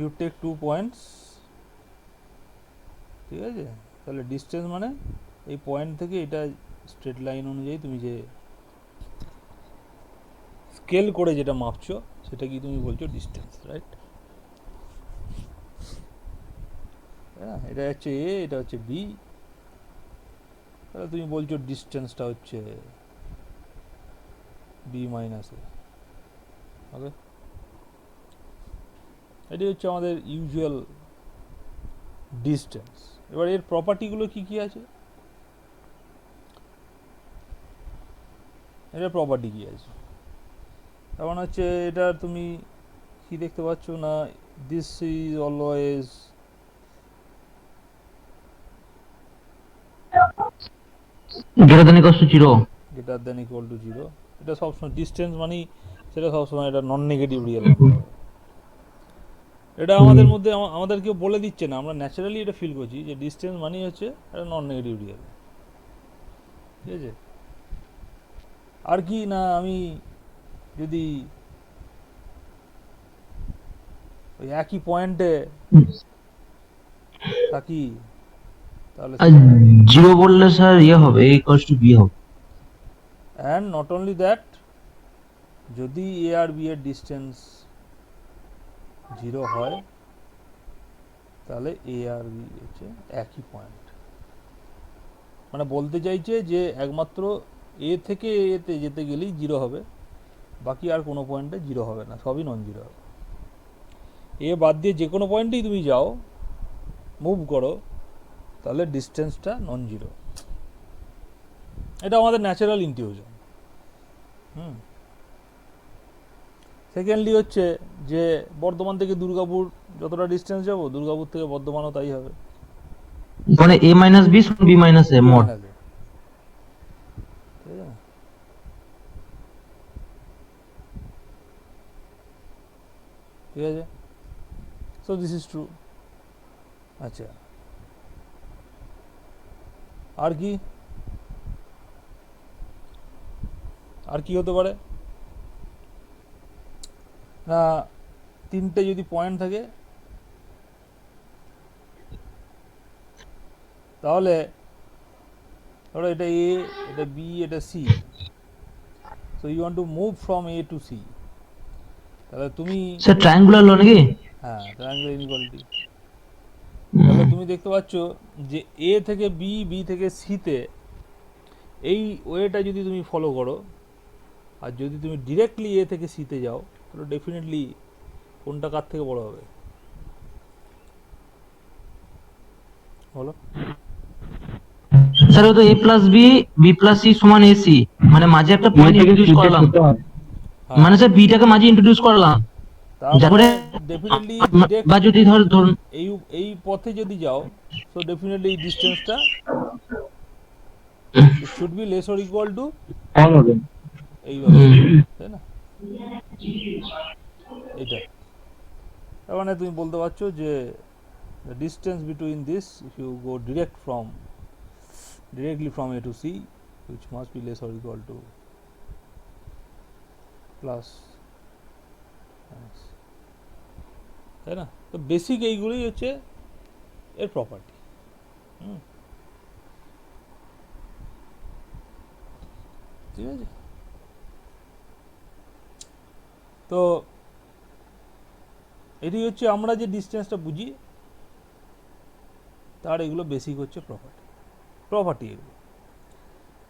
you take 2 points, ঠিক আছে, তাহলে ডিস্টেন্স মানে এই পয়েন্ট থেকে এটা স্ট্রেট লাইন অনুযায়ী তুমি যে স্কেল করে যেটা মাপছো সেটা কি তুমি বলছো ডিস্টেন্স, রাইট? হ্যাঁ, এটা হচ্ছে এ, এটা হচ্ছে বি, তাহলে তুমি বলছো ডিস্টেন্সটা হচ্ছে বি মাইনাস এ। ওকে, এটি হচ্ছে আমাদের ইউজুয়াল ডিস্টেন্স। এবার এর প্রপার্টিগুলো কি কি আছে, এটা প্রপার্টি কি আছে, তার মানে হচ্ছে এটা তুমি কি দেখতে পাচ্ছ না, this is always greater than equals to 0. Greater than equal to zero. এটা সবসময় ডিস্টেন্স মানেই সেটা সবসময় এটা নন নেগেটিভ রিয়েল নাম্বার হবে। এটা আমাদের মধ্যে আমাদের কেউ বলে দিচ্ছে না, আমরা ন্যাচারালি এটা ফিল করছি যে ডিস্টেন্স মানেই হচ্ছে একটা নন নেগেটিভ রিয়েল, ঠিক আছে? আর কি না, আমি যদি ওই একই পয়েন্টে থাকি তাহলে আর 0 বললে স্যার ইয়ে হবে, a equals to b হবে। অ্যান্ড নট অনলি দ্যাট, যদি এ আর বি এর ডিস্টেন্স 0 হয় তাহলে এ আর বি হচ্ছে একই পয়েন্ট। মানে বলতে চাইছে যে একমাত্র এ থেকে এতে যেতে গেলেই 0 হবে, বাকি আর কোনো পয়েন্টে 0 হবে না, সবই নন জিরো হবে। এ বাদ দিয়ে যে কোনো পয়েন্টেই তুমি যাও, মুভ করো, তাহলে ডিস্টেন্সটা নন জিরো। এটা আমাদের ন্যাচারাল ইনটিউশন। সেকেন্ডলি হচ্ছে যে বর্ধমান থেকে দুর্গাপুর যতটা ডিস্টেন্স যাবো, দুর্গাপুর থেকে বর্ধমানও তাই হবে, মানে a minus b সমান b minus a mod। Minus A, ঠিক আছে? ঠিক আছে, সো দিস ইজ ট্রু। আচ্ছা, আর কি, আর কি হতে পারে না, তিনটে যদি পয়েন্ট থাকে তাহলে ধরো এটা এ, এটা বি, এটা C, so you want to move from A to C, তাহলে তুমি, স্যার ট্রায়াঙ্গুলার লো নাকি? হ্যাঁ ট্রায়াঙ্গুলার ইনইকুয়ালিটি, তাহলে তুমি দেখতে পাচ্ছ যে এ থেকে বি, বি থেকে সিতে এই ওয়েটা যদি তুমি ফলো করো, আর যদি তুমি ডিরেক্টলি এ থেকে সিতে যাও, তাহলে ডেফিনেটলি কোনটা কার থেকে বড় হবে বলো? স্যার ও তো a plus B B plus C সমান এসি, মানে মাঝে একটা পয়েন্ট ইন্ট্রোডিউস করলাম, হ্যাঁ, মানে স্যার বিটাকে মাঝে ইন্ট্রোডিউস করলাম, তার মানে তারপরে ডেফিনেটলি বা ডিরেক্ট যদি ধরুন এই এই পথে যদি যাও, সো ডেফিনেটলি এই ডিস্টেন্সটা it should be less or equal to এইভাবে, তাই না? এইটা তার মানে তুমি বলতে পারছো যে the distance between this, if you go directly from A to C, which must be less or equal to plus minus, তাই না? তো বেসিক এইগুলোই হচ্ছে এর প্রপার্টি। ঠিক আছে, তো এটি হচ্ছে আমরা যে ডিস্টেন্সটা বুঝি তার এগুলো বেসিক হচ্ছে প্রপার্টি এগুলো।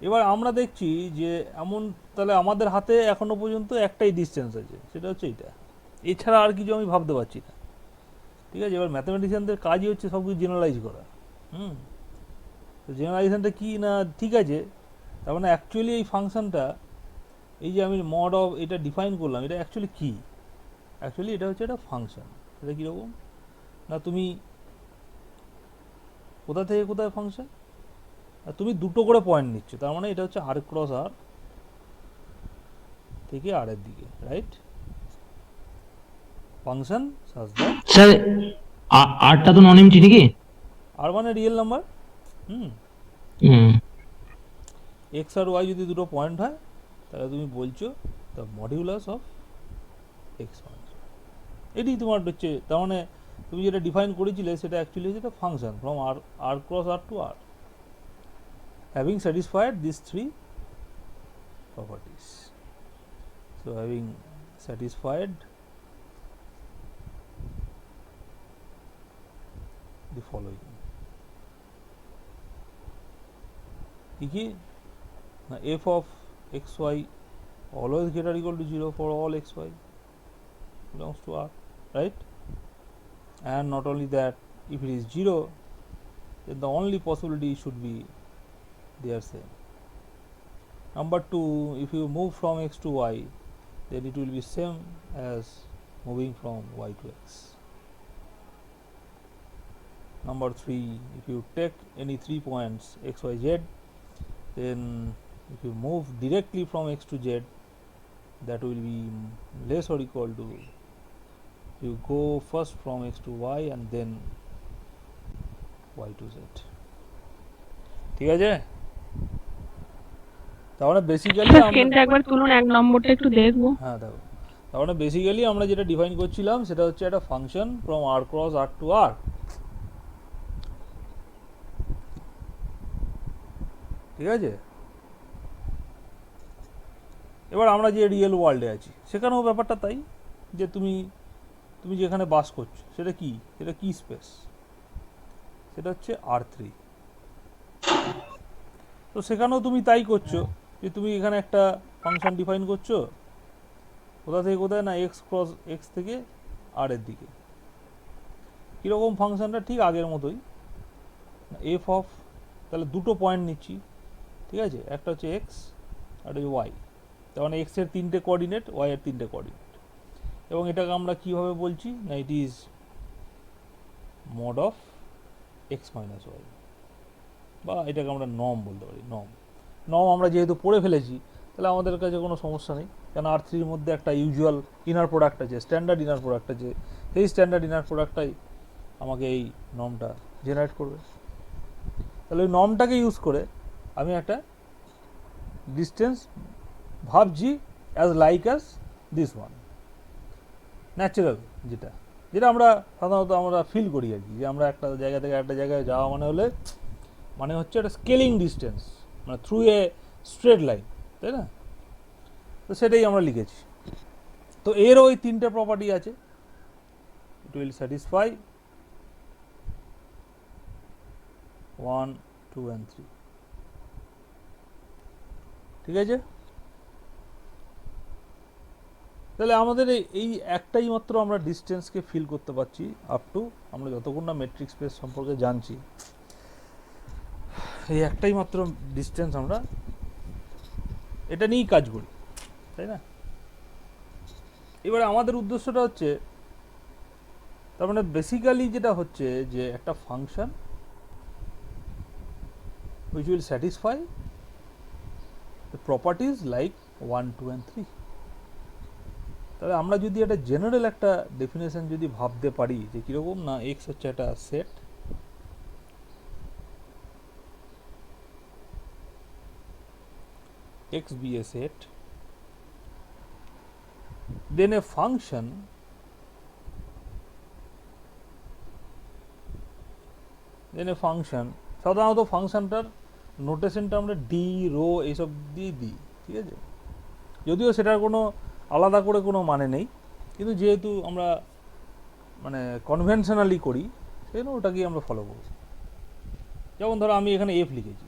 এবার আমরা দেখছি যে এমন, তাহলে আমাদের হাতে এখনো পর্যন্ত একটাই ডিস্টেন্স আছে, সেটা হচ্ছে এটা, এছাড়া আর কিছু আমি ভাবতে পারছি না। ঠিক আছে, এবার ম্যাথামেটিশিয়ানদের কাজই হচ্ছে সব কিছু জেনারেলাইজ করা। তো জেনারেলাইজেশনটা কি না ঠিক আছে, তার মানে অ্যাকচুয়ালি এই ফাংশনটা, এই যে আমি মড অফ এটা ডিফাইন করলাম, এটা অ্যাকচুয়ালি কী, অ্যাকচুয়ালি এটা হচ্ছে একটা ফাংশন। এটা কীরকম না, তুমি কোথা থেকে কোথায় ফাংশন, আর তুমি দুটো করে পয়েন্ট নিচ্ছ, তার মানে এটা হচ্ছে আর ক্রস আর থেকে আর এর দিকে, right? Function such that sir আরটা তো নন এমটি নাকি? আর মানে রিয়েল নাম্বার, এক্স আর ওয়াই যদি দুটো পয়েন্ট হয়, তাহলে তুমি বলছো the modulus of x one, এটি তোমার হচ্ছে, তার মানে তুমি যেটা ডিফাইন করেছিলে সেটা অ্যাকচুয়ালি হচ্ছে একটা function from R cross R to R, having satisfied this three properties. So having satisfied the following, কি না f of xy always greater or equal to 0 for all xy belongs to R, right? And not only that, if it is 0, then the only possibility should be their same. Number 2, if you move from x to y, then it will be same as moving from y to x. Number 3, if you take any 3 points x, y, z, then if you move directly from x to z, that will be less or equal to, you go first from x to y and then y to z. ঠিক আছে, তাহলে basically স্ক্রিনটা একবার তুলুন, এক নম্বরটা একটু দেখবো। হ্যাঁ দেখো, তাহলে বেসিক্যালি আমরা যেটা ডিফাইন করছিলাম সেটা হচ্ছে একটা function from R cross R to R. ঠিক আছে, এবার আমরা যে রিয়েল ওয়ার্ল্ডে আছি সেখানেও ব্যাপারটা তাই, যে তুমি যেখানে বাস করছো সেটা কি, সেটা কি স্পেস, সেটা হচ্ছে R3। তো সেখানেও তুমি তাই করছো, যে তুমি এখানে একটা ফাংশন ডিফাইন করছো কোথা থেকে কোথায় না এক্স ক্রস এক্স থেকে আর এর দিকে। কীরকম ফাংশনটা, ঠিক আগের মতোই, এফ অফ, তাহলে দুটো পয়েন্ট নিচ্ছি, ঠিক আছে, একটা হচ্ছে এক্স আর হচ্ছে ওয়াই, তার মানে এক্সের 3টে কোঅর্ডিনেট, ওয়াই এর 3টে কোঅর্ডিনেট, এবং এটাকে আমরা কীভাবে বলছি না it is mod of x minus Y, বা এটাকে আমরা নর্ম বলতে পারি। নর্ম আমরা যেহেতু পড়ে ফেলেছি তাহলে আমাদের কাছে কোনো সমস্যা নেই, কারণ R3-র মধ্যে একটা ইউজুয়াল ইনার প্রোডাক্ট আছে, স্ট্যান্ডার্ড ইনার প্রোডাক্ট আছে, সেই স্ট্যান্ডার্ড ইনার প্রোডাক্টটাই আমাকে এই নর্মটা জেনারেট করবে। তাহলে ওই নর্মটাকে ইউজ করে আমি একটা ডিস্টেন্স ভাবছি as like as this one, natural, যেটা আমরা সাধারণত আমরা ফিল করি আর কি, যে আমরা একটা জায়গা থেকে একটা জায়গায় যাওয়া মানে হচ্ছে একটা স্কেলিং ডিস্টেন্স, মানে থ্রু এ স্ট্রেট লাইন, তাই না? তো সেটাই আমরা লিখেছি। তো এরও ওই 3টে প্রপার্টি আছে, ইট উইল স্যাটিসফাই 1, 2 and 3। ঠিক আছে, তাহলে আমাদের এই একটাই মাত্র আমরা ডিস্টেন্সকে ফিল করতে পারছি আপ টু, আমরা যতক্ষণ না মেট্রিক স্পেস সম্পর্কে জানছি, এই একটাই মাত্র ডিস্টেন্স আমরা এটা নিয়েই কাজ করি, তাই না? এবারে আমাদের উদ্দেশ্যটা হচ্ছে, তার মানে বেসিক্যালি যেটা হচ্ছে যে একটা function which will satisfy the properties like 1, 2 and 3। তাহলে আমরা যদি একটা জেনারেল একটা ডেফিনেশন যদি ভাবতে পারি যে কীরকম না, এক্স হচ্ছে একটা set, X be a set, then a function সাধারণত ফাংশনটার নোটেশনটা আমরা ডি রো এইসব দিয়ে দিই, ঠিক আছে, যদিও সেটার কোনো আলাদা করে কোনো মানে নেই, কিন্তু যেহেতু আমরা মানে কনভেনশনালি করি সেজন্য ওটাকেই আমরা ফলো করব। যেমন ধরো আমি এখানে এফ লিখেছি,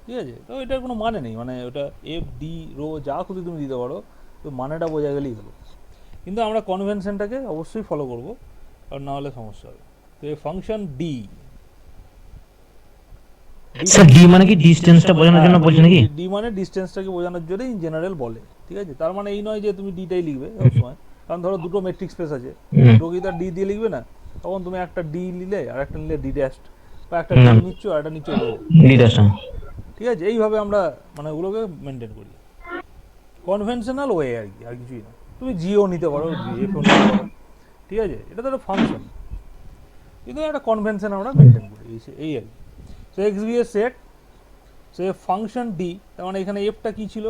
ঠিক আছে, তো এটার কোনো মানে নেই, মানে ওটা এফ ডি রো যা খুশি তুমি দিতে পারো, তো মানেটা বোঝা গেলেই হলো, কিন্তু আমরা কনভেনশনটাকে অবশ্যই ফলো করব, আর না হলে সমস্যা হবে। তো এই ফাংশন ডি, স্যার ডি মানে কি ডিসটেন্সটা বোঝানোর জন্য বলছেন নাকি? ডি মানে ডিসটেন্সটাকে বোঝানোর জন্য ইন জেনারেল বলে, ঠিক আছে, তার মানে এই নয় যে তুমি ডিটাই লিখবে সবসময়, কারণ ধরো দুটো মেট্রিক স্পেস আছে, দুটো কি তার ডি দিয়ে লিখবে না, তখন তুমি একটা ডি নিলে আর একটা নিলে ডি ড্যাশ, বা একটা ডি নিচ্ছ আর একটা নিচ্ছ ডি ড্যাশ, ঠিক আছে, এইভাবে আমরা মানে ওগুলোকে মেনটেন করি, কনভেনশনাল ওয়ে আর কি, আর কিছুই না। তুমি জিও নিতে পারো, জিএফও নিতে পারো, ঠিক আছে, এটা তো একটা ফাংশন, কিন্তু একটা কনভেনশন আমরা মেনটেন করি, এই আর কি। সো এক্স বি এর সেট, সো ফাংশন ডি, তার মানে এখানে এফটা কি ছিল,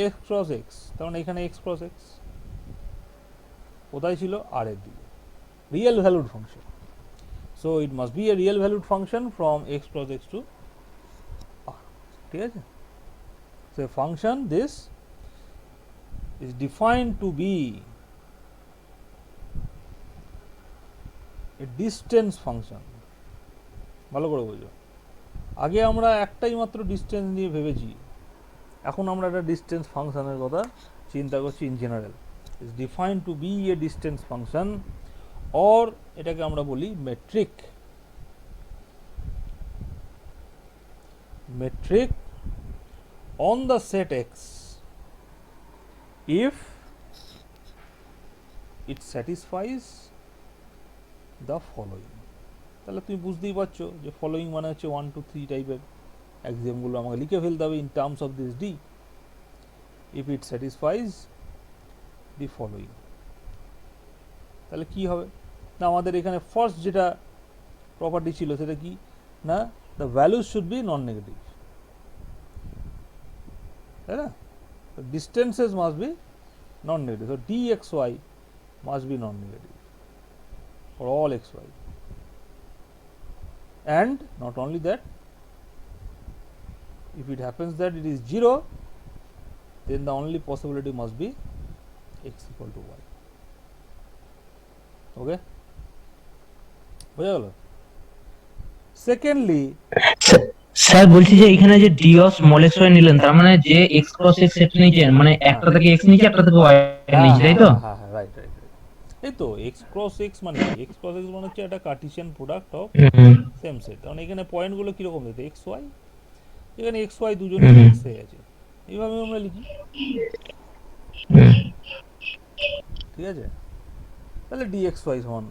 এক্স ক্রস এক্স, তার মানে এখানে এক্স ক্রস এক্স কোথায় ছিল, আর এর দিকে, real valued function. So it must be a real valued function from x cross x to r. ঠিক আছে? So a function this is defined to be a distance function. ভালো করে বোঝো, আগে আমরা একটাই মাত্র ডিস্টেন্স নিয়ে ভেবেছি, এখন আমরা একটা ডিস্টেন্স ফাংশনের কথা চিন্তা করছি in general. Is defined to be a distance function, or এটাকে আমরা বলি metric. Metric on the set x if it satisfies the following। তাহলে তুমি বুঝতেই পারছো যে ফলোয়িং মানে হচ্ছে 1 2 3 টাইপের এক্সাম্পলগুলো আমাকে লিখে ফেলতে হবে in terms of this D. If it স্যাটিসফাইজ the following, তাহলে কি হবে না, আমাদের এখানে ফার্স্ট যেটা প্রপার্টি ছিল সেটা কি না, the values should be non negative, তাই না? Distances must be non negative, so dxy must be non negative for all xy, and not only that, if it happens that it is 0, then the only possibility must be x equal to y. Okay, বোঝা গেল? Secondly sir বলছি যে এখানে যে D of small X Y নিলেন, তার মানে যে এক্স ক্রস এক্স সেট নিয়েছেন, মানে একটা থেকে এক্স নিয়েছে, একটা থেকে ওয়াই নিয়েছে, তাই তো? হ্যাঁ হ্যাঁ, রাইট রাইট রাইট, এই তো এক্স ক্রস এক্স মানে এক্স ক্রস এক্স মানে হচ্ছে একটা কার্টিসিয়ান product of hmm, same set. কারণ এখানে পয়েন্টগুলো কিরকম দিতে এক্স ওয়াই, এখানে এক্স ওয়াই দুজন এক্স হয়ে আছে, এইভাবে আমরা লিখি, হুম। ঠিক আছে? তাহলে dxy সমান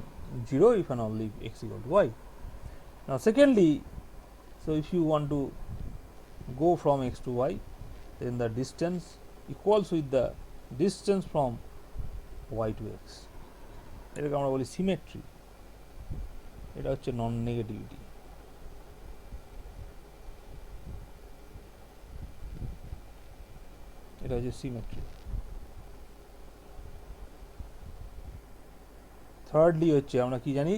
0 if and only x equal to y. Now secondly, so if you want to go from x to y, then the distance equals with the distance from y to x. এটাকে আমরা বলি symmetry, এটা হচ্ছে নন negativity. এটা হচ্ছে symmetry. Thirdly হচ্ছে আমরা কি জানি,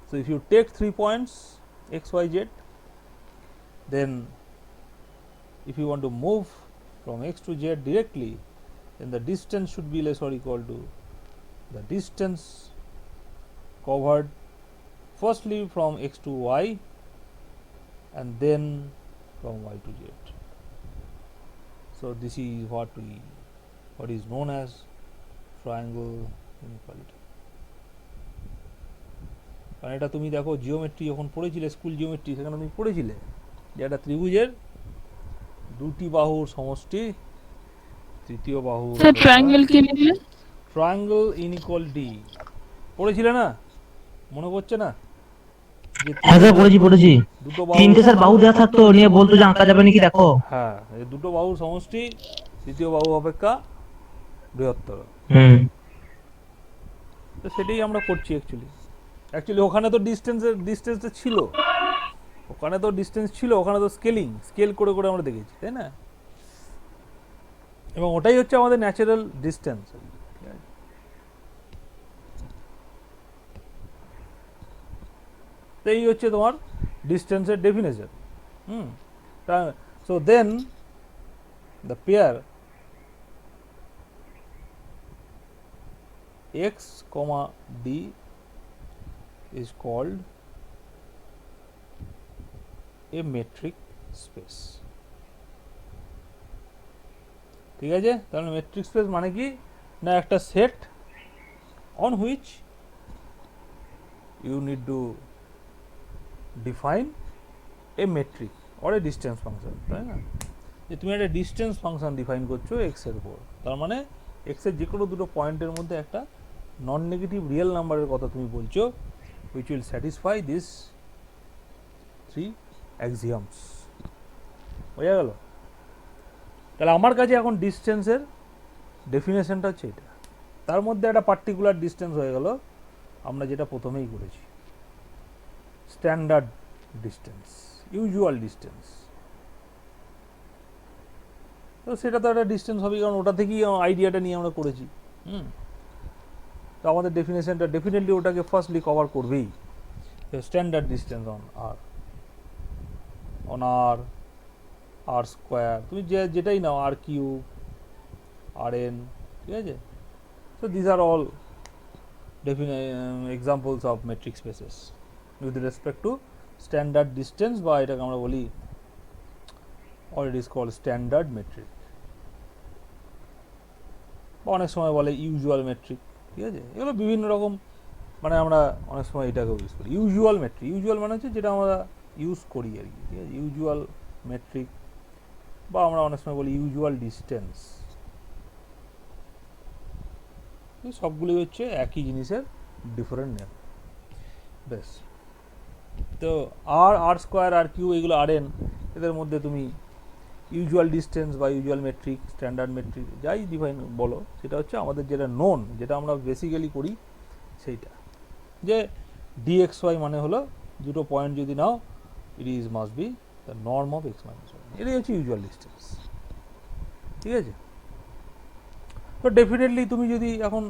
so if you take 3 points x y z, then if you want to move from x to z directly, then the distance should be less or equal to the distance covered firstly from x to y and then from y to z. So this is what is known as triangle inequality. কারণ এটা তুমি দেখো geometry যখন পড়েছিলে, school geometry, সেখানে তুমি পড়েছিলে যে একটা ত্রিভুজের দুটি বাহুর সমষ্টি তৃতীয় বাহুর স্যার ট্রায়াঙ্গেল কি লিখলে? ট্রায়াঙ্গল ইনইকুয়ালিটি পড়েছিলে না? মনে পড়ছে না? যে হ্যাঁ স্যার, পড়েছি। দুটো বাহু, তিনটে স্যার বাহু দেওয়া থাকতো, নিয়ে বলতো যে আঁকা যাবে নাকি দেখো। হ্যাঁ, এই দুটো বাহুর সমষ্টি তৃতীয় বাহু অপেক্ষা বৃহত্তর। তো সেটাই আমরা করছি অ্যাকচুয়ালি ওখানে তো ডিস্টেন্সটা ছিল, ওখানে তো স্কেল করে করে আমরা দেখেছি, তাই না? এবং ওটাই হচ্ছে আমাদের ন্যাচারাল ডিস্টেন্স। তো এই হচ্ছে তোমার ডিস্টেন্সের definition. So then the pair x, d is called a metric space. ঠিক আছে? তাহলে মেট্রিক স্পেস মানে কি না, একটা set on which you need to define a metric or a distance function, তাই না? যে তুমি একটা ডিস্টেন্স ফাংশন ডিফাইন করছো এক্স এর উপর, তার মানে এক্স এর যে কোনো দুটো পয়েন্টের মধ্যে একটা নন নেগেটিভ রিয়েল নাম্বারের কথা তুমি বলছো, which will satisfy this 3 axioms. বোঝা গেল? তাহলে আমার কাছে এখন ডিস্টেন্সের ডেফিনেশনটা হচ্ছে এটা, তার মধ্যে একটা পার্টিকুলার ডিস্টেন্স হয়ে গেল আমরা যেটা প্রথমেই করেছি, স্ট্যান্ডার্ড ডিস্টেন্স, ইউজুয়াল ডিস্টেন্স। তো সেটা তো একটা ডিস্টেন্স হবে, কারণ ওটা থেকেই আইডিয়াটা নিয়ে আমরা করেছি। তো আমাদের ডেফিনেশনটা ডেফিনেটলি ওটাকে ফার্স্টলি কভার করবেই, standard distance on R square, তুমি যেটাই নাও, আর কিউব, আর এন, ঠিক আছে। So this are all examples of metric spaces with respect to standard distance, বা এটাকে আমরা বলি or it is called standard metric, বা অনেক সময় বলে ইউজুয়াল মেট্রিক, ঠিক আছে। এগুলো বিভিন্ন রকম, মানে আমরা অনেক সময় এটাকেও ইউজ করি ইউজুয়াল মেট্রিক। ইউজুয়াল মানে হচ্ছে যেটা আমরা ইউজ করি আর কি, ঠিক আছে, ইউজুয়াল মেট্রিক, বা আমরা অনেক সময় বলি ইউজুয়াল ডিস্টেন্স। সবগুলি হচ্ছে একই জিনিসের ডিফারেন্ট নেম। বেশ, তো আর স্কোয়ার, আর কিউ, এগুলো আর এন, এদের মধ্যে তুমি ইউজুয়াল ডিস্টেন্স বা ইউজুয়াল মেট্রিক, স্ট্যান্ডার্ড মেট্রিক, যাই ডিফাইন বলো, সেটা হচ্ছে আমাদের যেটা নোন, যেটা আমরা বেসিক্যালি করি সেইটা, যে dxy মানে হলো দুটো পয়েন্ট যদি নাও, it is must be the norm of x minus Y, এটাই হচ্ছে ইউজুয়াল ডিস্টেন্স, ঠিক আছে। তো ডেফিনেটলি তুমি যদি এখন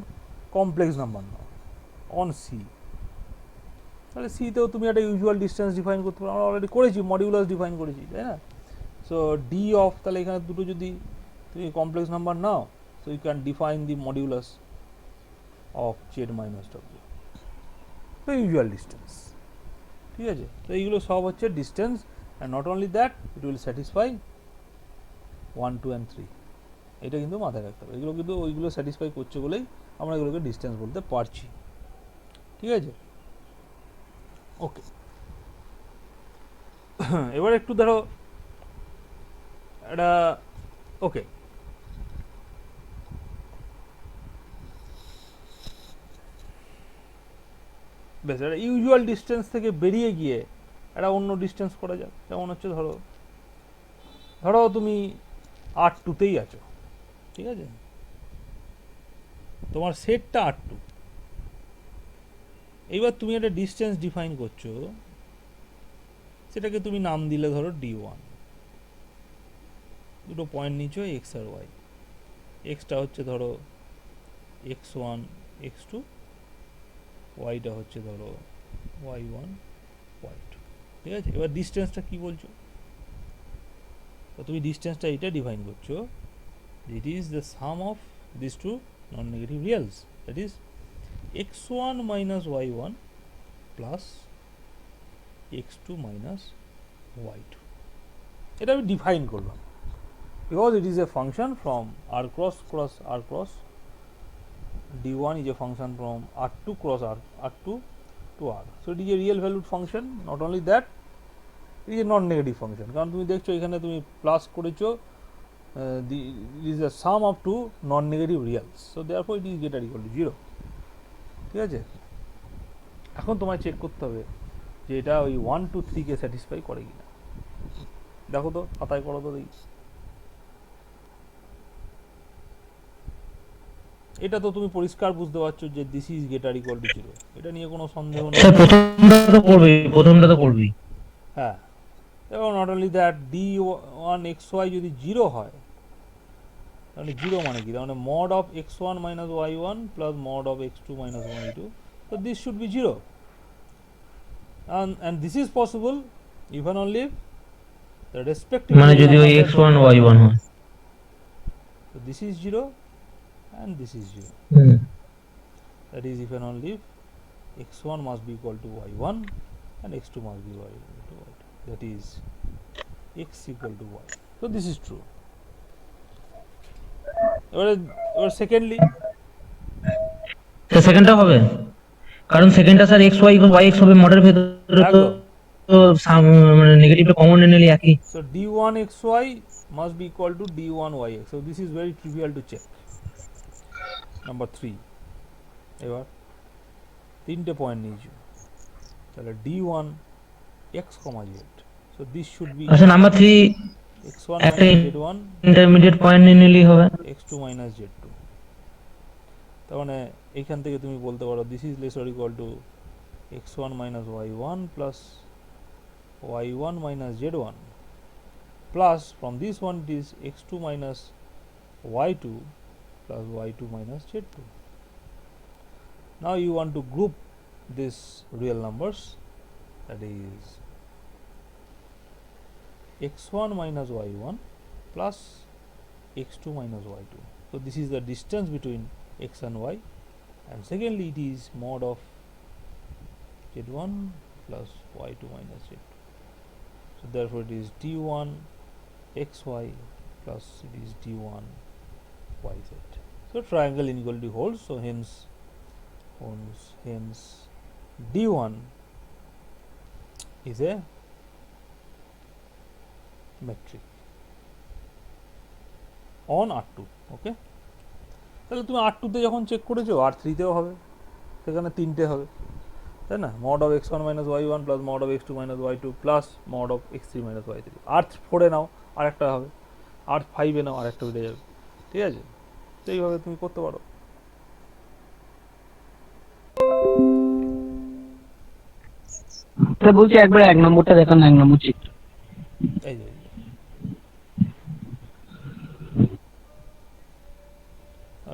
কমপ্লেক্স নাম্বার নাও অন সি, তাহলে সিতেও তুমি একটা ইউজুয়াল ডিস্টেন্স ডিফাইন করতে পারো, আমরা অলরেডি করেছি, মডিউলাস ডিফাইন করেছি, তাই না। সো ডি অফ, তাহলে এখানে দুটো যদি তুমি কমপ্লেক্স নাম্বার নাও, so you can define the modulus of Z minus W, তো ইউজুয়াল ডিস্টেন্স, ঠিক আছে। তো এইগুলো সব হচ্ছে distance, and not only that, it will satisfy 1, 2 and 3, এটা কিন্তু মাথায় রাখতে হবে। এগুলো কিন্তু ওইগুলো স্যাটিসফাই করছে বলেই আমরা এগুলোকে ডিস্টেন্স বলতে পারছি, ঠিক আছে। ওকে, এবার একটু ধরো এটা, ওকে, বেশ, এটা ইউজুয়াল ডিস্টেন্স থেকে বেরিয়ে গিয়ে একটা অন্য ডিস্টেন্স করা যাক। যেমন হচ্ছে ধরো তুমি R2তেই আছো, ঠিক আছে, তোমার সেটটা R2, এইবার তুমি একটা ডিস্টেন্স ডিফাইন করছো, সেটাকে তুমি নাম দিলে ধরো D1, দুটো পয়েন্ট নিচ্ছ এক্স আর ওয়াই, এক্সটা হচ্ছে ধরো x1 x2, ওয়াইটা হচ্ছে ধরো y1 y2, ঠিক আছে। এবার ডিস্টেন্সটা কি বলছো, তো তুমি ডিস্টেন্সটা এটা ডিফাইন করছো, it is the sum of this two non negative reals, that is x1 minus y1 plus x2 minus y2, এটা আমি ডিফাইন করলাম, because it is a function from r cross r cross, d1 is a function from r2 cross r2 to r, so it is a real valued function. Not only that, it is a non negative function, কারণ তুমি দেখছো এখানে তুমি plus করেছো, it is a sum of two non negative reals, so therefore it is greater equal to 0, ঠিক আছে। এখন তোমায় চেক করতে হবে যে এটা ওই 1, 2, 3 কে স্যাটিসফাই করে কিনা, দেখো তো, খাতায় করো তো দেখি। এটা তো তুমি পরিষ্কার বুঝতে পারছো যে this is greater equal to 0, এটা নিয়ে কোনো সন্দেহ নেই। স্যার প্রথমটা তো করবেই। হ্যাঁ, এবং not only that, d1 xy যদি 0 হয়, তাহলে 0 মানে কি, তার মানে mod of x1 minus y1 plus mod of x2 minus y2, so this should be 0, and this is possible even only if the respective মানে real যদি ওই numbers x1 are- y1 হয়। so this is 0 and this is 0, hmm. that is if and only if x1 must be equal to y1 and x2 must be equal to y2, that is x equal to y, so this is true. এবার secondly, তো সেকেন্ডটা হবে, কারণ সেকেন্ডটা sir x y y x হবে মডের ভেতরে, তো একদম, তো মানে নেগেটিভটা কমন নিলে একই। so d1 xy must be equal to d1 yx, so this is very trivial to check. Number 3, এবার তিনটে পয়েন্ট নিয়েছি, তাহলে d1 x, z, so this should be আচ্ছা নাম্বার 3 x1 একটা minus z1 ইন্টারমিডিয়েট পয়েন্ট নিলেই হবে। x2 minus z2, তার মানে এইখান থেকে তুমি বলতে পারো this is less or equal two x1 minus y1 plus y1 minus z1 plus from this one it is x2 minus y2 plus y2 minus z2, Now you want to group these real numbers, that is x1 minus y1 plus x2 minus y2. So this is the distance between x and y, and secondly it is mod of z1 plus y2 minus z2. So therefore it is d1 xy plus it is d1 yz. So triangle inequality holds. So hence d1 is a metric on R2. ওকে, তাহলে তুমি R2 তে যখন check করেছো R3 তেও হবে, সেখানে তিনটে হবে, তাই না? mod of x1 minus y1 plus mod of x2 minus y2 plus mod of x3 minus y3. R4 এ নাও আরেকটা হবে, R5 এ নাও আরেকটা বেড়ে যাবে, ঠিক আছে? তো এইভাবে তুমি করতে পারো। স্যার বলছি একবার 1 নম্বরটা দেখান, 1 নম্বর চিত্র। এই যে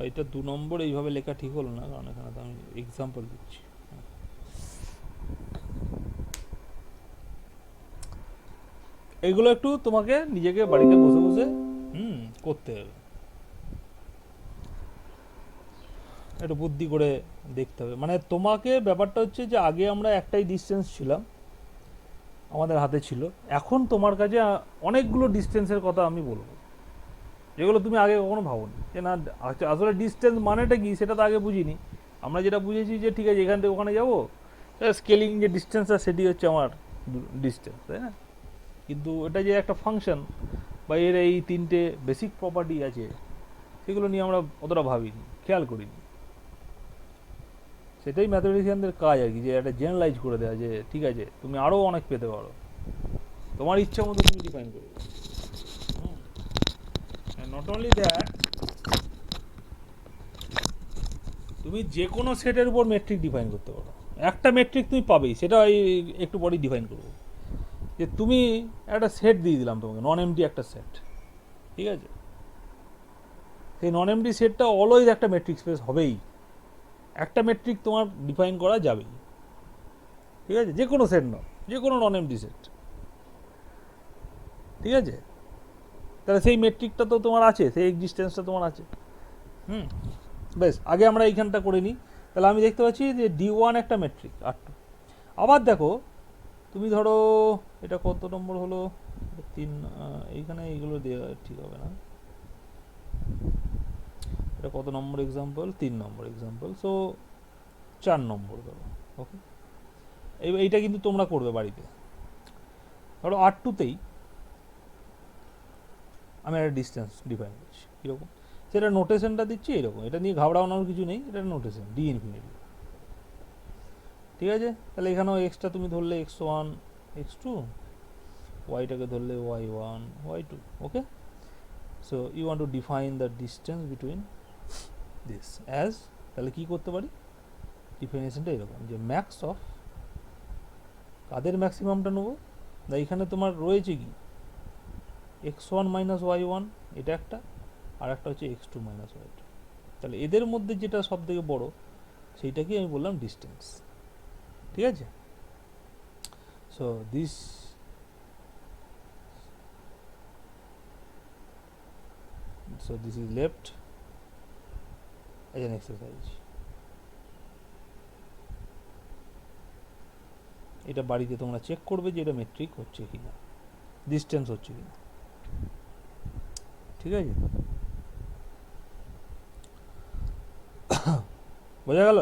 এটা 2 নম্বর এইভাবে লেখা ঠিক হলো না, কারণ এখানে তো আমি এক্সাম্পল দিচ্ছি। এগুলো একটু তোমাকে নিজেকে বাড়িতে বসে বসে করতে হবে, একটু বুদ্ধি করে দেখতে হবে। মানে তোমাকে ব্যাপারটা হচ্ছে যে আগে আমরা একটাই ডিস্টেন্স ছিলাম, আমাদের হাতে ছিল, এখন তোমার কাছে অনেকগুলো ডিস্টেন্সের কথা আমি বলবো, যেগুলো তুমি আগে কখনো ভাবোনি। যে না আসলে ডিস্টেন্স মানেটা কি সেটা তো আগে বুঝিনি। আমরা যেটা বুঝেছি যে ঠিক আছে এখান থেকে ওখানে যাবো, স্কেলিং যে ডিস্টেন্সটা সেটি হচ্ছে আমার ডিস্টেন্স, তাই না? কিন্তু এটা যে একটা ফাংশন বা এর এই তিনটে বেসিক প্রপার্টি আছে, সেগুলো নিয়ে আমরা অতটা ভাবিনি, খেয়াল করিনি। সেটাই ম্যাথমেটিশিয়ানদের কাজ আর কি, যে একটা জেনারেলাইজ করে দেওয়া, যে ঠিক আছে তুমি আরও অনেক পেতে পারো, তোমার ইচ্ছা মতো তুমি ডিফাইন করবে। নট অনলি দ্যাট, তুমি যে কোনো সেটের উপর মেট্রিক ডিফাইন করতে পারো। একটা মেট্রিক তুমি পাবেই, সেটা একটু পরেই ডিফাইন করবো। যে তুমি একটা সেট দিয়ে দিলাম তোমাকে, নন এমটি একটা সেট, ঠিক আছে? সেই নন এমটি সেটটা অলওয়েজ একটা মেট্রিক স্পেস হবেই, একটা মেট্রিক তোমার ডিফাইন করা যাবেই, ঠিক আছে? যে কোনো সেট নয়, যে কোনো নন এমটি সেট, ঠিক আছে? তাহলে সেই মেট্রিকটা তো তোমার আছে, সেই এক্সিস্টেন্সটা তোমার আছে। বেশ, আগে আমরা এইখানটা করে নিই। তাহলে আমি দেখতে পাচ্ছি যে D1 একটা মেট্রিক, R2। আবার দেখো তুমি ধরো এটা কত নম্বর হলো, 3, এইখানে এইগুলো দেওয়া ঠিক হবে না। এটা কত নম্বর এক্সাম্পল? 3 নম্বর এক্সাম্পল। সো 4 নম্বর ধরো, ওকে? এইটা কিন্তু তোমরা করবে বাড়িতে। ধরো R2তেই আমি একটা ডিস্টেন্স ডিফাইন করছি, কীরকম সেটা নোটেশনটা দিচ্ছি এরকম, এটা নিয়ে ঘাবড়ানোর কিছু নেই, এটা নোটেশন ডি ইনফিনিটি, ঠিক আছে? তাহলে এখানেও এক্সটা তুমি ধরলে x1 x2, ওয়াইটাকে ধরলে y1 y2, okay? So you want to define the distance between this as, তাহলে কী করতে পারি? ডিফিনেশনটা এরকম যে ম্যাক্স অফ, কাদের ম্যাক্সিমামটা নেবো? না এখানে তোমার রয়েছে কি x1 মাইনাস y1, এটা একটা, আর একটা হচ্ছে x2 মাইনাস y2। তাহলে এদের মধ্যে যেটা সব থেকে বড় সেইটাকে আমি বললাম ডিস্টেন্স, ঠিক আছে? So this is left as an exercise. এটা বাড়িতে তোমরা চেক করবে যে এটা মেট্রিক হচ্ছে কিনা, ডিস্টেন্স হচ্ছে কিনা, ঠিক আছে? বোঝা গেল?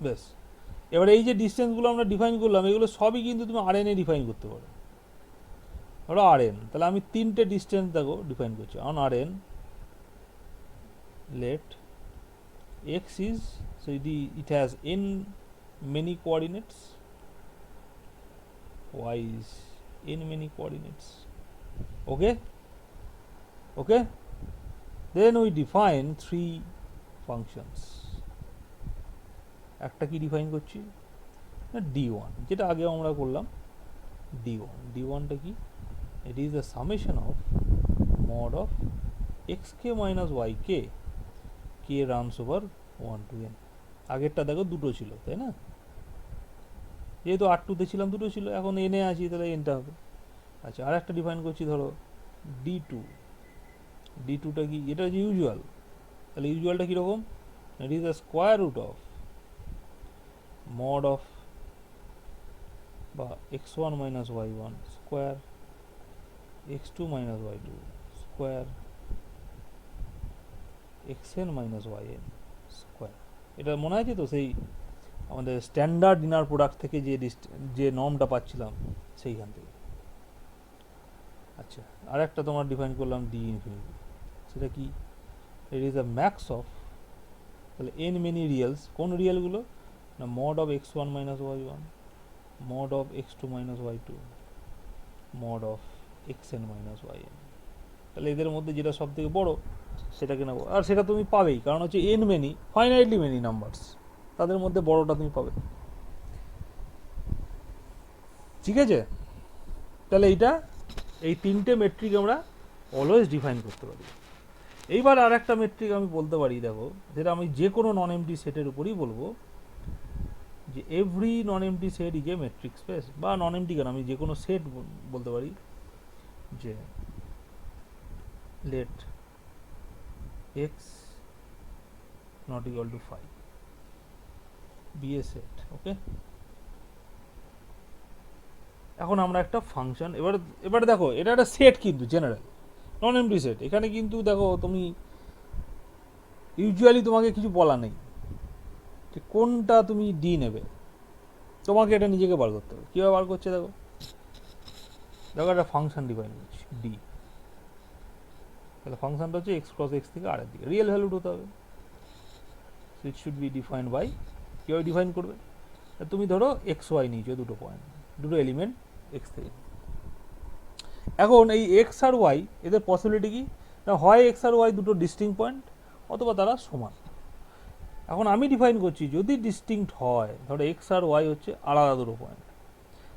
বেশ, এবারে এই যে ডিস্টেন্সগুলো আমরা ডিফাইন করলাম, এগুলো সবই কিন্তু তুমি আর এন এ ডিফাইন করতে পারো। ধরো আর এন, তাহলে আমি তিনটে ডিস্টেন্স দেখো ডিফাইন করছি on R N. Let X is, so it has N many coordinates, y is in many coordinates, okay? Then we define 3 functions. একটা কি ডিফাইন করছি না d1, যেটা আগে আমরা করলাম d1টা কি? it is the summation of mod of xk minus yk, k runs over 1 to n। আগেরটা দেখো দুটো ছিল, তাই না? যেহেতু R2 তে ছিলাম দুটো ছিল, এখন n এ আছি তাহলে nটা হবে। আচ্ছা, আর একটা ডিফাইন করছি, ধরো d2। d2টা কি? এটা হচ্ছে ইউজুয়াল। তাহলে ইউজুয়ালটা কীরকম? It is the square root of mod of বা x1 minus y1 square x2 minus y2 square xn minus yn square. এটা মনে আছে তো, সেই আমাদের স্ট্যান্ডার্ড ইনার প্রোডাক্ট থেকে যে নর্মটা পাচ্ছিলাম সেইখান থেকে। আচ্ছা, আর একটা তোমার ডিফাইন করলাম d ইনফিনিটি। সেটা কি? It is the max of, তাহলে n মেনি রিয়েলস। কোন রিয়েলগুলো? না, mod of x1 minus y1, mod of x2 minus y2, mod of xn minus yn। তাহলে এদের মধ্যে যেটা সব থেকে বড় সেটাকে নেবো, আর সেটা তুমি পাবেই, কারণ হচ্ছে n মেনি, ফাইনাইটলি মেনি নাম্বারস, তাদের মধ্যে বড়টা তুমি পাবে। ঠিক আছে? তাহলে এই তিনটে মেট্রিক আমরা অলওয়েজ ডিফাইন করতে পারি। এইবার আর একটা মেট্রিক আমি বলতে পারি, দেখো, যেটা আমি যে কোনো নন এমটি সেটের উপরই বলবো, যে every non MT set is a metric space. বা নন এমটি কেন, আমি যে কোনো সেট বলতে পারি, যে let X not equal to 5 be a set. Okay, এখন আমরা একটা ফাংশন, এবারে দেখো, এটা একটা সেট কিন্তু জেনারেল নন এমটি সেট। এখানে কিন্তু দেখো, তুমি ইউজুয়ালি তোমাকে কিছু বলা নেই যে কোনটা তুমি ডি নেবে, তোমাকে এটা নিজেকে বার করতে হবে। কীভাবে বার করছে দেখো, একটা ফাংশন ডিফাইন করছি ডি। তাহলে ফাংশনটা হচ্ছে এক্স ক্রস এক্স থেকে আরের দিকে রিয়েল ভ্যালুড হতে হবে। It should be defined by, কীভাবে ডিফাইন করবে? তুমি ধরো এক্স ওয়াই নিয়েছো, দুটো পয়েন্ট, দুটো এলিমেন্ট এক্স থেকে। এখন এই এক্স আর ওয়াই এদের পসিবিলিটি কি? না, হয় এক্স আর ওয়াই দুটো ডিস্টিংক্ট পয়েন্ট, অথবা তারা সমান। এখন আমি ডিফাইন করছি, যদি ডিস্টিংক্ট হয়, ধরো এক্স আর ওয়াই হচ্ছে আলাদা দুটো পয়েন্ট,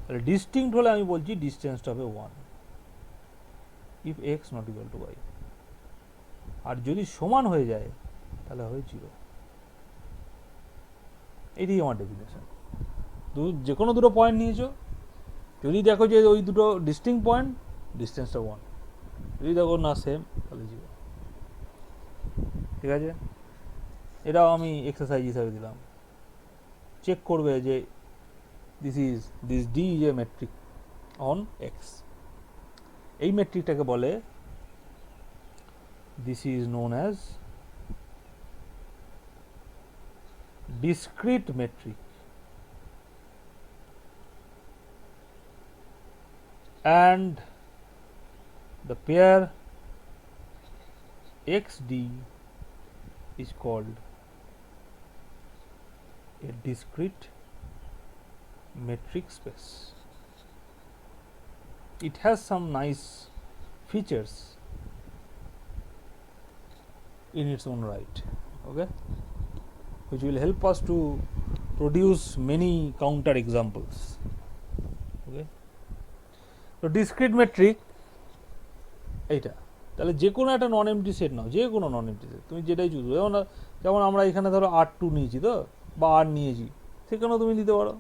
তাহলে ডিস্টিংক্ট হলে আমি বলছি ডিস্টেন্সটা হবে 1 if X not equal to Y. আর যদি সমান হয়ে যায় তাহলে হবে 0। এটাই আমার ডেফিনেশন। যে কোনো দুটো পয়েন্ট নিয়েছো, যদি দেখো যে ওই দুটো ডিস্টিংক্ট পয়েন্ট, ডিস্টেন্সটা 1। যদি দেখো না সেম, তাহলে 0। ঠিক আছে? এটাও আমি এক্সারসাইজ হিসাবে দিলাম। চেক করবে যে this D is a metric on x. এই মেট্রিকটাকে বলে, this is known as discrete metric, and the pair xd is called a discrete metric space. It has some nice features in its own right, okay, which will help us to produce many counter examples. Okay, so discrete metric এইটা। তাহলে যে কোনো একটা নন MT set নাও, যে কোনো নন MT set, তুমি যেটাই choose, যেমন আমরা এখানে ধরো R2 নিয়েছি তো, বা R নিয়েছি, সেখানেও তুমি নিতে পারো।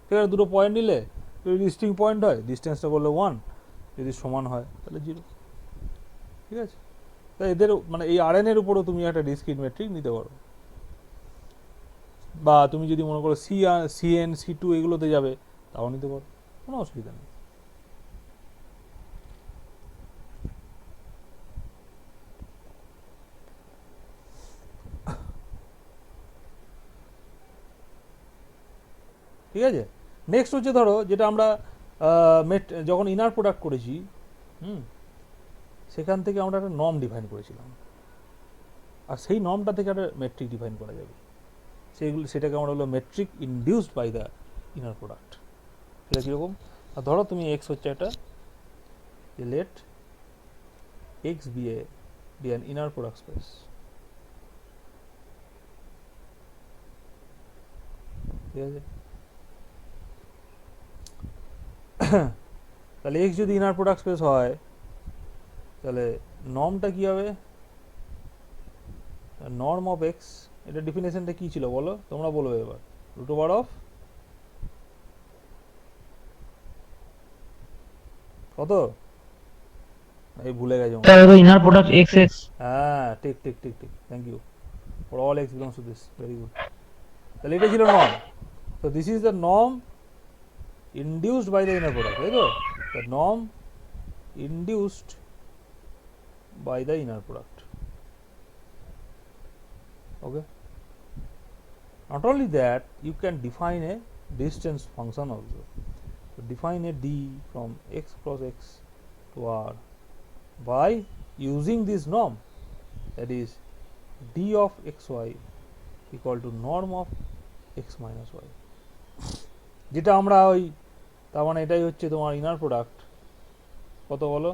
সেখানে দুটো পয়েন্ট নিলে, যদি ডিস্টিংক্ট পয়েন্ট হয়, ডিস্টেন্সটা বললে 1, যদি সমান হয় তাহলে 0। ঠিক আছে? তাই এদের মানে এই RN এর উপরও তুমি একটা ডিসক্রিট মেট্রিক নিতে পারো। বা তুমি যদি মনে করো CN C2 এগুলোতে যাবে, তাও নিতে পারো, কোনো অসুবিধা নেই। ঠিক আছে? নেক্সট হচ্ছে, ধরো যেটা আমরা যখন ইনার প্রোডাক্ট করেছি, সেখান থেকে আমরা একটা নর্ম ডিফাইন করেছিলাম, আর সেই নর্মটা থেকে একটা মেট্রিক ডিফাইন করা যাবে। সেটাকে আমরা হলো metric induced by the inner product. সেটা কীরকম? আর ধরো তুমি এক্স হচ্ছে একটা, let x be an inner product space. ঠিক আছে? তাহলে এক্স যদি ইনার প্রোডাক্ট স্পেস হয়, তাহলে নর্মটা কী হবে? নর্ম অফ এক্স এটা ডেফিনেশনটা কি ছিল বলো, তোমরা বলবে এবার। রুট ওভার অফ কত, এই ভুলে গেছো মনে স্যার হয়। ওই ইনার প্রোডাক্ট এক্স এক্স। হ্যাঁ ঠিক ঠিক ঠিক ঠিক, thank you for all X belongs to this, very good. তাহলে এটা ছিল norm. So this is the norm induced by the inner product, তাই তো? The norm induced by the inner product. Okay. Not only that, you can define a distance function also. So define a d from x cross x to r by using this norm, that is d of xy equal to norm of x minus y. যেটা আমরা ওই, তার মানে এটাই হচ্ছে তোমার inner product, কত বলো,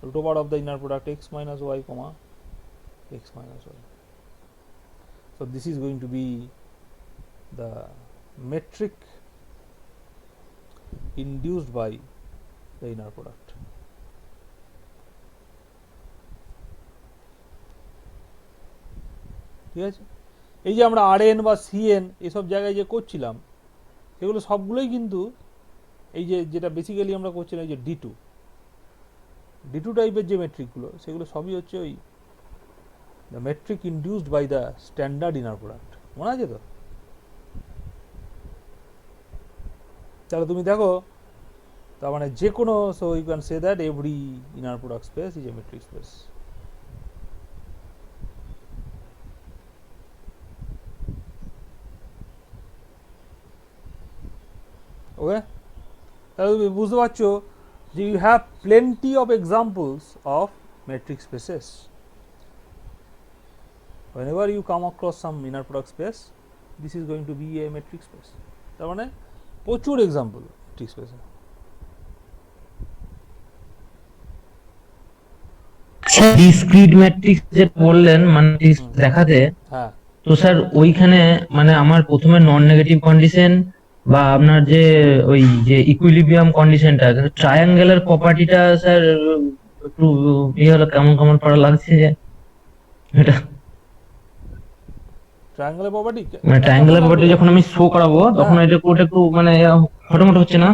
root over of the inner product x minus y comma x minus y. So this is going to be the metric induced by the inner product. ঠিক আছে, এই যে আমরা RN বা CN এসব জায়গায় যে করছিলাম, সেগুলো সবগুলোই কিন্তু এই যে যেটা বেসিক্যালি আমরা করছিলাম এই যে D2 টাইপের যে মেট্রিকগুলো, সেগুলো সবই হচ্ছে ওই the metric induced by the standard inner product, মনে আছে তো? তাহলে তুমি দেখো, তার মানে যে কোনো, so you can say that every inner product space is a metric space. Okay, তাহলে তুমি বুঝতে পারছো যে you have plenty of examples of metric spaces. Whenever you come across some inner product space, this is going to be a metric space. তার মানে প্রচুর example metric স্পেসে। Sir discrete matrix যে বললেন মানে দেখাতে, হ্যাঁ তো স্যার ওইখানে মানে আমার প্রথমে নন নেগেটিভ কন্ডিশন বা আপনার যে ওই যে ইকুইলিব্রিয়াম কন্ডিশনটা, ট্রায়াঙ্গেলের প্রপার্টিটা স্যার একটু ইয়ে হলো, কেমন কেমন পড়া লাগছে যে এটা, ট্রায়াঙ্গেলের প্রপার্টি, মানে ট্রায়াঙ্গেলের প্রপার্টি যখন আমি শো করাবো তখন এটা ওটা একটু মানে হটমট হচ্ছে না।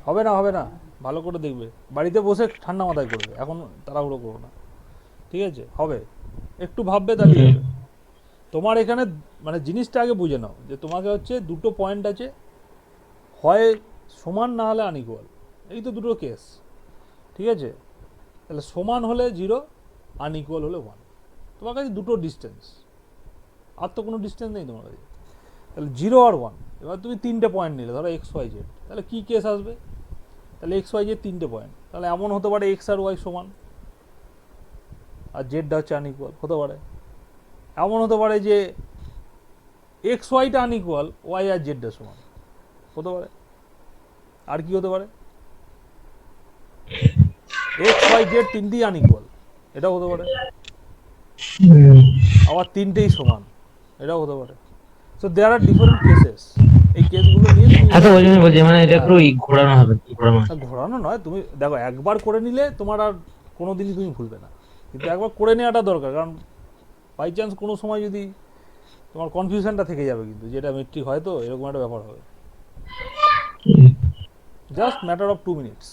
হবে না হবে না, ভালো করে দেখবে, বাড়িতে বসে ঠান্ডা মাথায় করবে, এখন তাড়াহুড়ো করো না, ঠিক আছে? হবে, একটু ভাববে তাহলেই হবে। তোমার এখানে মানে জিনিসটা আগে বুঝে নাও যে তোমাকে হচ্ছে দুটো পয়েন্ট আছে, হয় সমান না হলে আনইকুয়াল, এই তো দুটো কেস, ঠিক আছে? তাহলে সমান হলে 0, আনইকুয়াল হলে 1, তোমার কাছে দুটো ডিস্টেন্স, আর তো কোনো ডিস্টেন্স নেই তোমার কাছে। তাহলে 0 আর 1, এবার তুমি তিনটে পয়েন্ট নিলে, ধরো এক্স ওয়াই জেড, তাহলে কী কেস আসবে? তাহলে এক্স ওয়াই জেড তিনটে পয়েন্ট, তাহলে এমন হতে পারে এক্স আর ওয়াই সমান আর জেডটা হচ্ছে আনইকুয়াল, হতে পারে এমন হতে পারে যে এক্স ওয়াইটা আনইকুয়াল, ওয়াই আর জেডটা সমান, হতে পারে। আর কি হতে পারে? এক্স ওয়াই জেড তিনটেই আনইকুয়াল, এটাও হতে পারে। আবার তিনটেই সমান, এটাও হতে পারে। So there are different cases, এই কেসগুলো নিয়ে তুমি আচ্ছা ওই জন্য বলছি মানে এটা একটু ঘোরানো হবে, ঘোরানো হবে। ঘোরানো নয়, তুমি দেখো একবার করে নিলে তোমার আর কোনো দিনই তুমি ভুলবে না, কিন্তু একবার করে নেওয়াটা দরকার, কারণ বাই চান্স কোনো সময় যদি তোমার কনফিউশনটা থেকে যাবে, কিন্তু যেটা মেট্রিক হয় তো এরকম একটা ব্যাপার হবে। জাস্ট ম্যাটার অফ 2 মিনিটস,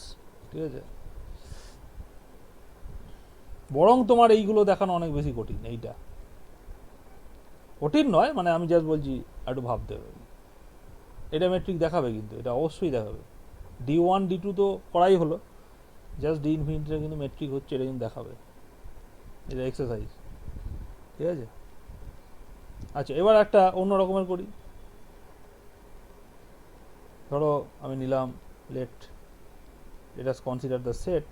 ঠিক আছে? বরং তোমার এইগুলো দেখানো অনেক বেশি কঠিন, এইটা কঠিন নয়, মানে আমি জাস্ট বলছি একটু ভাবতে হবে। এটা মেট্রিক দেখাবে, কিন্তু এটা অবশ্যই দেখাবে। D1 D2 তো করাই হলো, জাস্ট ডি ইনফিনিটিটা কিন্তু মেট্রিক হচ্ছে, এটা কিন্তু দেখাবে, এটা এক্সারসাইজ, ঠিক আছে? আচ্ছা এবার একটা অন্য রকমের করি। ধরো আমি নিলাম let us consider the set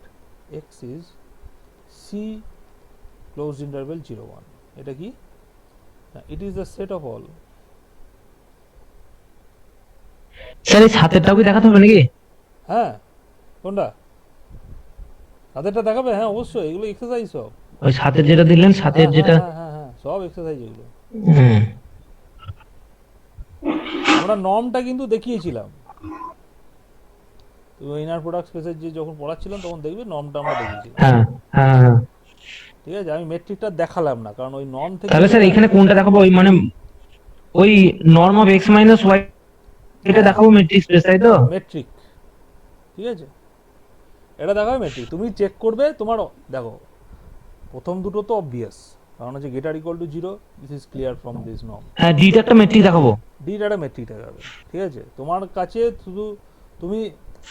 X is C closed interval 0 1, এটা কি? It is the set of all. Sir এই সাতেরটাও কি দেখাতে হবে নাকি? হ্যাঁ, কোনটা? তাদেরটা দেখাবে, হ্যাঁ অবশ্যই, এগুলো এক্সারসাইজ সব। ওই সাতের যেটা দিলেন, সাতের হ্যাঁ যেটা হ্যাঁ হ্যাঁ হ্যাঁ, সব এক্সারসাইজ এগুলো। হুম। আমরা নর্মটা কিন্তু দেখিয়েছিলাম, তুমি ইনার প্রোডাক্ট স্পেসের যে যখন পড়াচ্ছিলাম তখন দেখবে নর্মটা আমরা দেখিয়েছিলাম। হ্যাঁ হ্যাঁ হ্যাঁ ঠিক আছে, আমি মেট্রিকটা দেখালাম না কারণ ওই নর্ম থেকে তাহলে স্যার এখানে কোনটা দেখাবো, ওই মানে ওই norm of x minus y এটা হ্যাঁ দেখাবো মেট্রিক স্পেস, তাই তো? মেট্রিক, ঠিক আছে, এটা দেখাবে মেট্রিক। তুমি চেক করবে তোমার, দেখো প্রথম দুটো তো অবভিয়াস, কারণ হচ্ছে গেটার equal to 0, this is clear from this norm. হ্যাঁ, ডিটা একটা মেট্রিক দেখাবো। ডি একটা মেট্রিক দেখাবে, ঠিক আছে। তোমার কাছে শুধু তুমি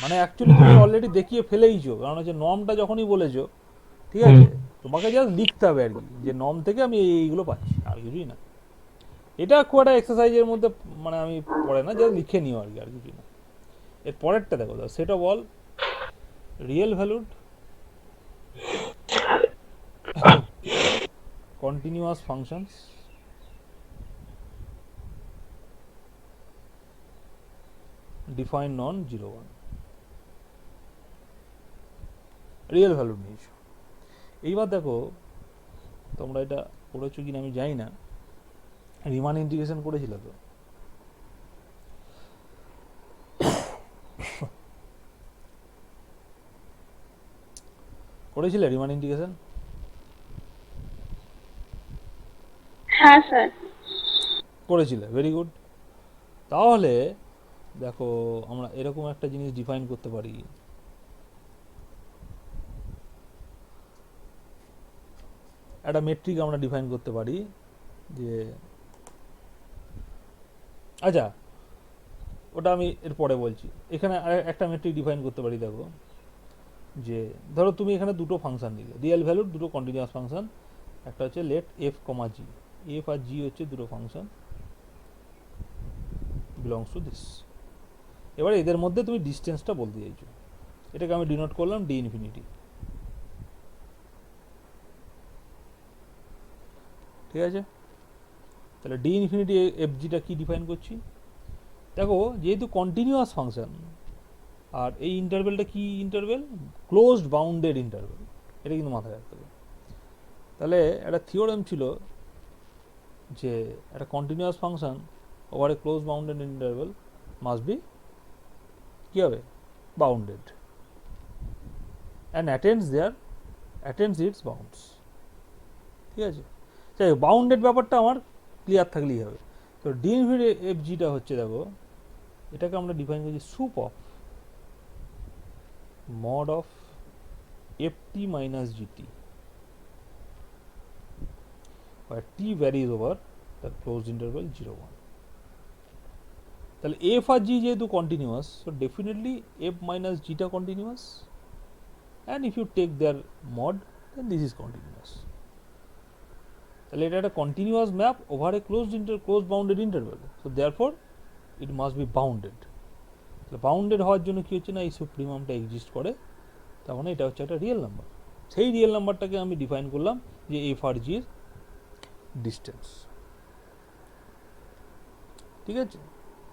মানে অ্যাকচুয়ালি তুমি অলরেডি দেখিয়ে ফেলেইছো, কারণ হচ্ছে নর্মটা যখনই বলেছো, ঠিক আছে, তোমাকে জাস্ট লিখতে হবে আর কি যে নর্ম থেকে আমি এইগুলো পাচ্ছি, আর কিছুই না। এটা খুব একটা এক্সারসাইজের মধ্যে মানে আমি পড়ে না, জাস্ট লিখে নিও আর কি, আর কিছুই না। এর পরেরটা দেখো, set of all real valued continuous functions defined non 0 1 real value নিয়েছো। এইবার দেখো তোমরা এটা করেছো কিনা আমি জানি না, রিমান ইন্টিগ্রেশন করেছিল তো? করেছিলে রিমান ইন্টিগ্রেশন? হ্যাঁ স্যার। করেছিলে, ভেরি গুড। তাহলে দেখো আমরা এরকম একটা জিনিস ডিফাইন করতে পারি, একটা মেট্রিক আমরা ডিফাইন করতে পারি যে, আচ্ছা ওটা আমি এর পরে বলছি। এখানে একটা মেট্রিক ডিফাইন করতে পারি, দেখো যে ধরো তুমি এখানে দুটো ফাংশন দিলে, রিয়েল ভ্যালুর দুটো কন্টিনিউয়াস ফাংশন, একটা হচ্ছে লেট এফ কমা জি, এফ আর জি হচ্ছে দুটো ফাংশন বিলংস টু দিস। এবারে এদের মধ্যে তুমি ডিস্টেন্সটা বলতে চাইছো, এটাকে আমি ডিনোট করলাম ডি ইনফিনিটি, ঠিক আছে। তাহলে ডি ইনফিনিটি এফ জিটা কি ডিফাইন করছি, দেখো যেহেতু কন্টিনিউয়াস ফাংশন আর এই ইন্টারভেলটা কি ইন্টারভেল, ক্লোজড বাউন্ডেড ইন্টারভেল, এটা কিন্তু মাথায় রাখতে হবে। তাহলে একটা থিওরেম ছিল যে একটা continuous function over a close bounded interval must be কি হবে, bounded and attends it's bounds, ঠিক আছে। যাই হোক, বাউন্ডেড ব্যাপারটা আমার ক্লিয়ার থাকলেই হবে। তো ডি ইনফিনিটি এফ জিটা হচ্ছে, দেখো এটাকে আমরা ডিফাইন করছি soup of mod of ft minus gt where t varies over the closed interval 0 1. তাহলে f আর g যেহেতু continuous, so definitely f minus g টা continuous, and if you take their mod then this is continuous. তাহলে এটা একটা continuous map over a closed bounded interval, so therefore it must be bounded. তাহলে bounded হওয়ার জন্য কি হচ্ছে না, এই সুপ্রিমামটা এক্সিস্ট করে, তার মানে এটা হচ্ছে একটা রিয়েল নাম্বার। সেই রিয়েল নাম্বারটাকে আমি ডিফাইন করলাম যে এফ আর জির ডিস্টেন্স, ঠিক আছে।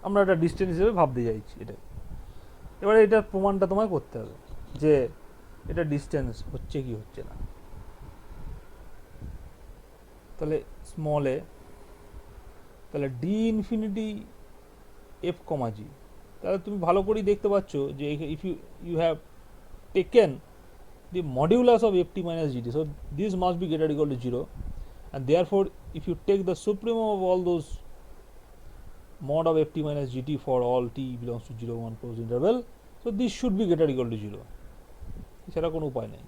আমরা একটা ডিস্টেন্স হিসেবে ভাবতে চাইছি এটা। এবারে এটার প্রমাণটা তোমায় করতে হবে যে এটা ডিস্টেন্স হচ্ছে কি হচ্ছে না। তাহলে স্মল এ, তাহলে d infinity f comma g, তাহলে তুমি ভালো করেই দেখতে পাচ্ছ যে if you have taken the modulus of ft minus gt, so this must be greater or equal to 0, and therefore if you take the supremum of all those mod of ft minus gt for all t belongs to 0 1 closed interval, so this should be greater or equal to 0, এছাড়া কোনো উপায় নেই।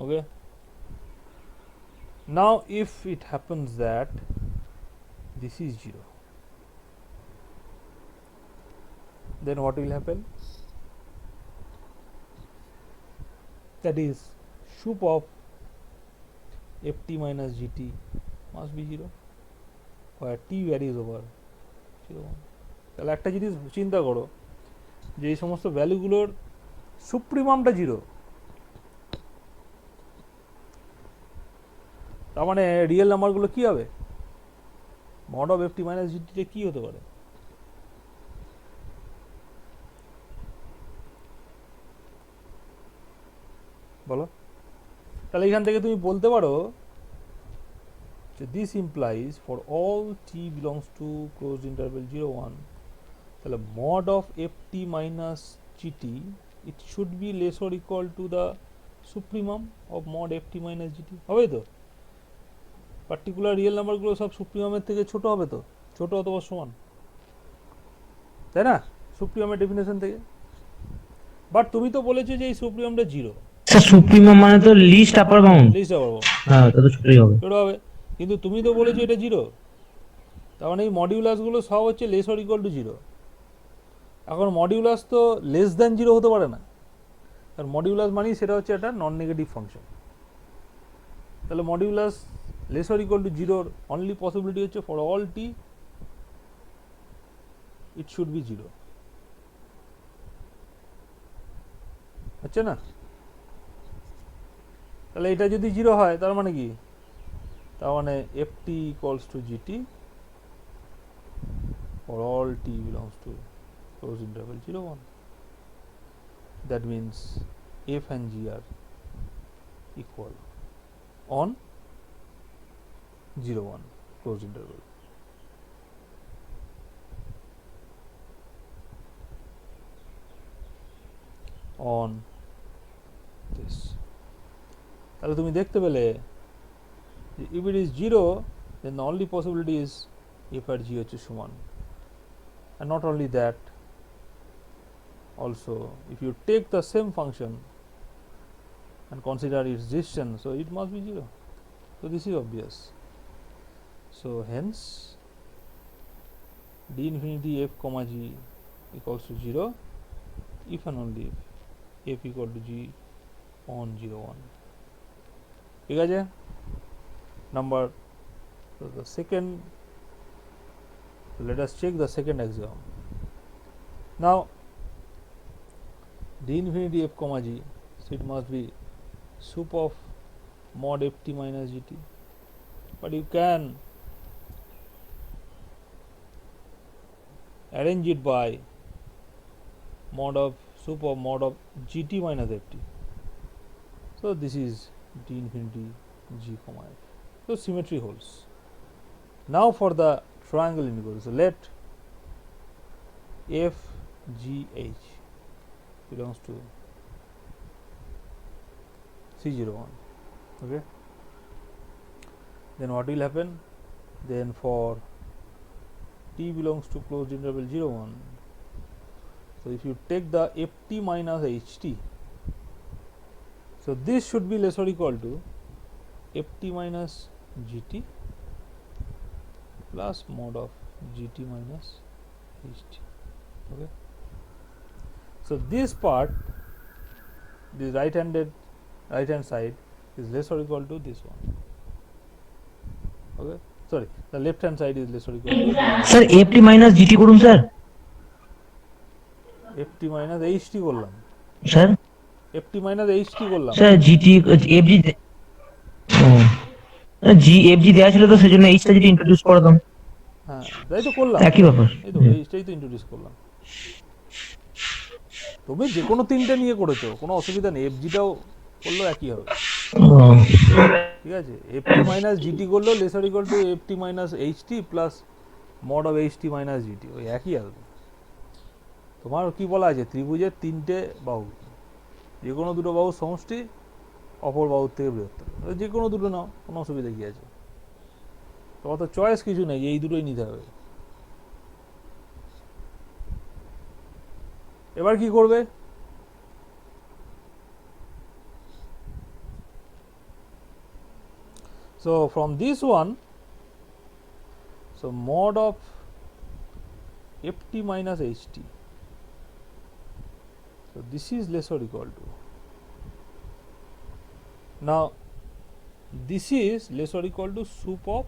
Okay, now if it happens that this is 0, then what will happen, that is sup of ft minus gt must be 0 where t varies over 0 1. তাহলে একটা জিনিস চিন্তা করো যে এই সমস্ত ভ্যালুগুলোর সুপ্রিমামটা 0, তার মানে রিয়েল নাম্বারগুলো কি হবে, মড অফ ft মাইনাস জিটিতে কি হতে পারে, বলো। তাহলে এখান থেকে তুমি বলতে পারো যে this implies for all T belongs to closed interval 0 1, তাহলে mod of ft minus GT it should be less or equal to the supremum of mod ft minus gt হবে তো পার্টিকুলার রিয়েল নাম্বারগুলো সব সুপ্রিমামের থেকে ছোট হবে তো ছোট অথবা সমান তাই না সুপ্রিমামের ডেফিনেশন থেকে বাট তুমি তো বলেছো যে এই সুপ্রিমামটা জিরো স্যার সুপ্রিমম মানে তো লিস্ট আপার বাউন্ড। লিস্ট পারবো হ্যাঁ তা তো ছোটই হবে। ছোট হবে কিন্তু তুমি তো বলেছো এটা জিরো তার মানে এই মডিউলাসগুলো সব হচ্ছে less or equal two zero এখন মডিউলাস তো লেস দ্যান জিরো হতে পারে না আর মডিউলাস মানেই সেটা হচ্ছে একটা নন নেগেটিভ ফাংশন তাহলে modulus less or equal two জিরোর অনলি পসিবিলিটি হচ্ছে for all T it should B zero হচ্ছে না তাহলে এটা যদি জিরো হয় তার মানে কি তার মানে F T equals to GT for all T belongs to close interval 0 1 that means f and g are equal on 0 1 close interval on this তাহলে তুমি দেখতে পেলে if it is 0 then the only possibility is f R g হচ্ছে সমান and not only that also if you take the same function and consider its distance so it must be 0 so this is obvious so hence d infinity f comma g equals to 0 if and only if f equal to g on 0 1 ঠিক আছে number so the second so let us check the second axiom now d infinity f comma g so it must be sup of mod ft minus gt but you can arrange it by mod of sup of mod of gt minus ft so this is d infinity g comma f so symmetry holds now for the triangle integral so let f g h belongs to C01 okay then what will happen then for t belongs to closed interval 01 so if you take the ft minus ht so this should be less or equal to ft minus gt plus mod of gt minus ht okay so this part this right hand side is less or equal to this one okay sorry the left hand side is less or equal to sir FT minus GT করুন sir. ft minus ht করলাম sir ft minus ht করলাম sir GT FG জি FG দেওয়া ছিল তো সেজন্য এইচটা যদি introduce করতাম। হ্যাঁ তাই তো করলাম একই ব্যাপার। এই তো এইটাই তো ইন্ট্রোডিউস করলাম তুমি যে কোনো তিনটে নিয়ে করেছো কোনো অসুবিধা নেই এফজিটাও করলেও একই হবে ঠিক আছে ft মাইনাস জিটি করলেও lesser equal to ft minus h t plus mod of h t minus g t ওই একই আসবে তোমার কি বলা আছে ত্রিভুজের তিনটে বাহু যে কোনো দুটো বাহুর সমষ্টি অপর বাহুর থেকে বৃহত্তর যে কোনো দুটো নাও কোনো অসুবিধা কি আছে তোমার তো চয়েস কিছু নেই এই দুটোই নিতে হবে এবার কি করবে so from this one so mod of ft minus ht so this is less or equal to now this is less or equal to sup of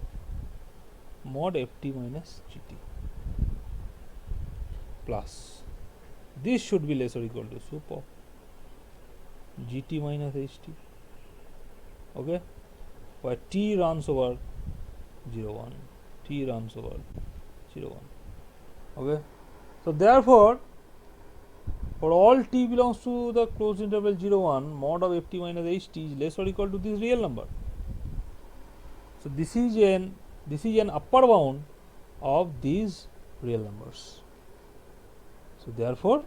mod ft minus gt plus this should be less or equal to sup of gt minus ht okay where t runs over 0 1 t runs over 0 1 okay so therefore for all t belongs to the closed interval 0 1 mod of ft minus ht is less or equal to this real number so this is an upper bound of these real numbers so therefore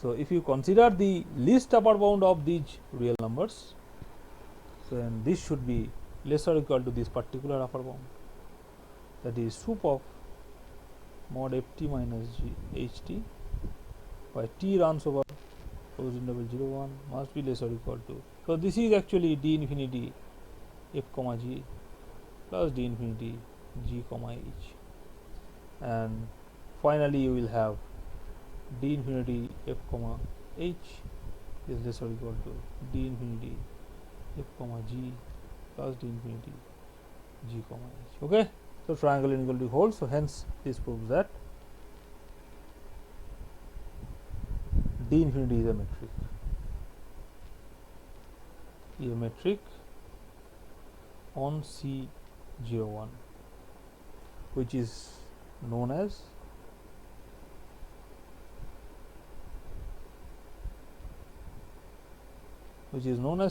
So if you consider the least upper bound of these real numbers, then this should be less or equal to this particular upper bound, that is sup of mod ft minus g ht by t runs over closed interval 0 1 must be less or equal to. So this is actually d infinity f comma g plus d infinity g comma h, and finally you will have d infinity f comma h is less or equal to d infinity f comma g plus d infinity g comma h. Okay, so triangle inequality holds. So hence this proves that d infinity is a metric. A metric on C01, which is known as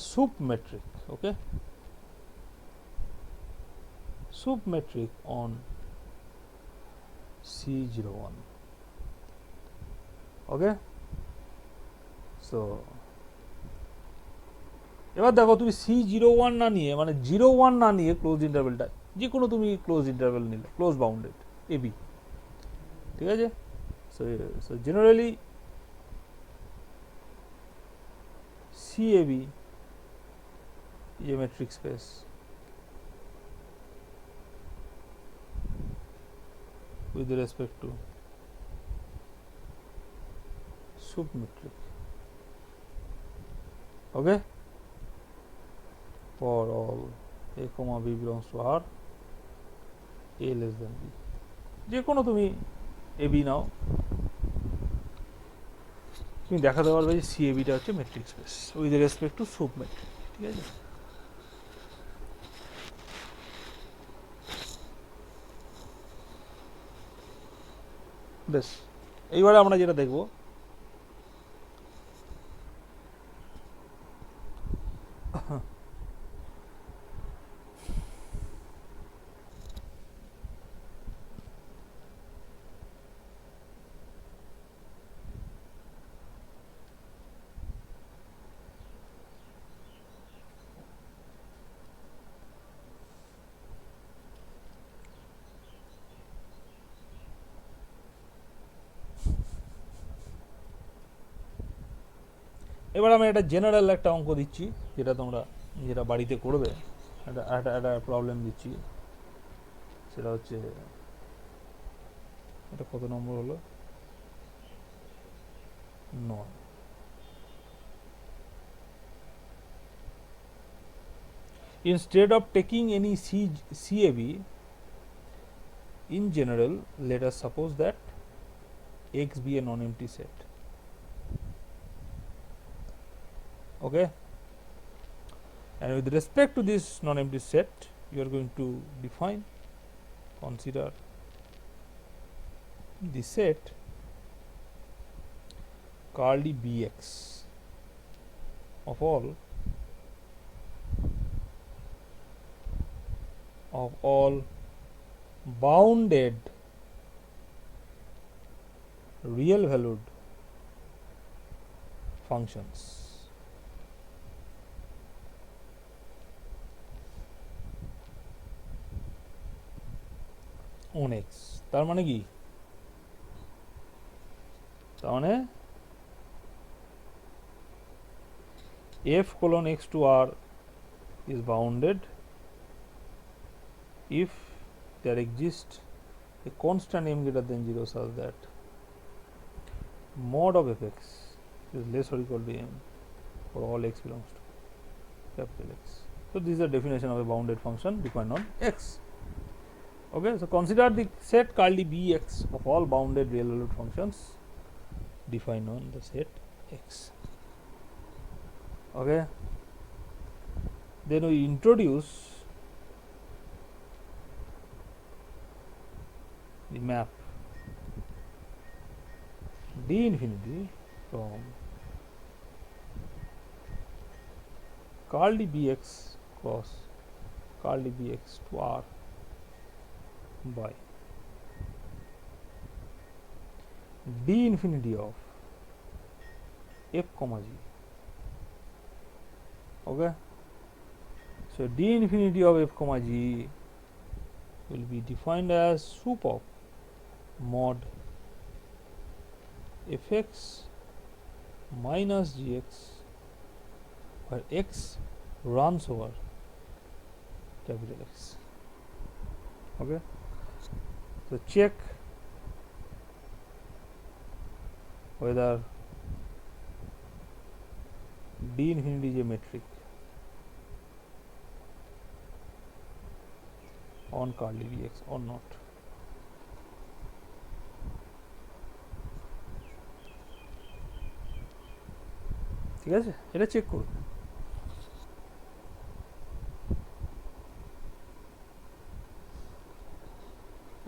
sup metric. Okay, sup metric on C01. Okay, so এবার দেখো তুমি C01 না নিয়ে, মানে 01 না নিয়ে close ইন্টারভেলটা যে কোনো তুমি ক্লোজ ইন্টারভেল নিলে, ক্লোজ বাউন্ডেড AB, ঠিক আছে। So generally CAB is a metric space with respect to sup metric. Okay, for all a comma b belongs to R, a less than b, যে কোনো তুমি AB নাও, তুমি দেখাতে পারবে যে CAB টা হচ্ছে metric space with respect two soup metric, ঠিক আছে। বেশ, এইবারে আমরা যেটা দেখব, এবার আমি একটা জেনারেল একটা অঙ্ক দিচ্ছি, যেটা তোমরা যেটা বাড়িতে করবে, একটা প্রবলেম দিচ্ছি, সেটা হচ্ছে এটা কত নম্বর হলো, 9। Instead of taking any CAB, in general, let us suppose that X be a non-empty set. Okay, and with respect to this non-empty set, you are going to consider the set curly Bx of all bounded real valued functions on X। তার মানে কি, তার মানে f colon x to R is bounded if there exists a constant m greater than 0 such that mod of fx is less or equal to m for all x belongs to capital X. So this is the definition of a bounded function defined on X. Okay, so consider the set curly Bx of all bounded real valued functions defined on the set X. Okay, then we introduce the map d infinity from curly Bx cross curly Bx to R by d infinity of f comma g. Okay, so d infinity of f comma g will be defined as sup of mod fx minus gx where x runs over capital X. Okay, so check whether d infinity is a metric on curly dx or not. ঠিক আছে, এটা check করুন।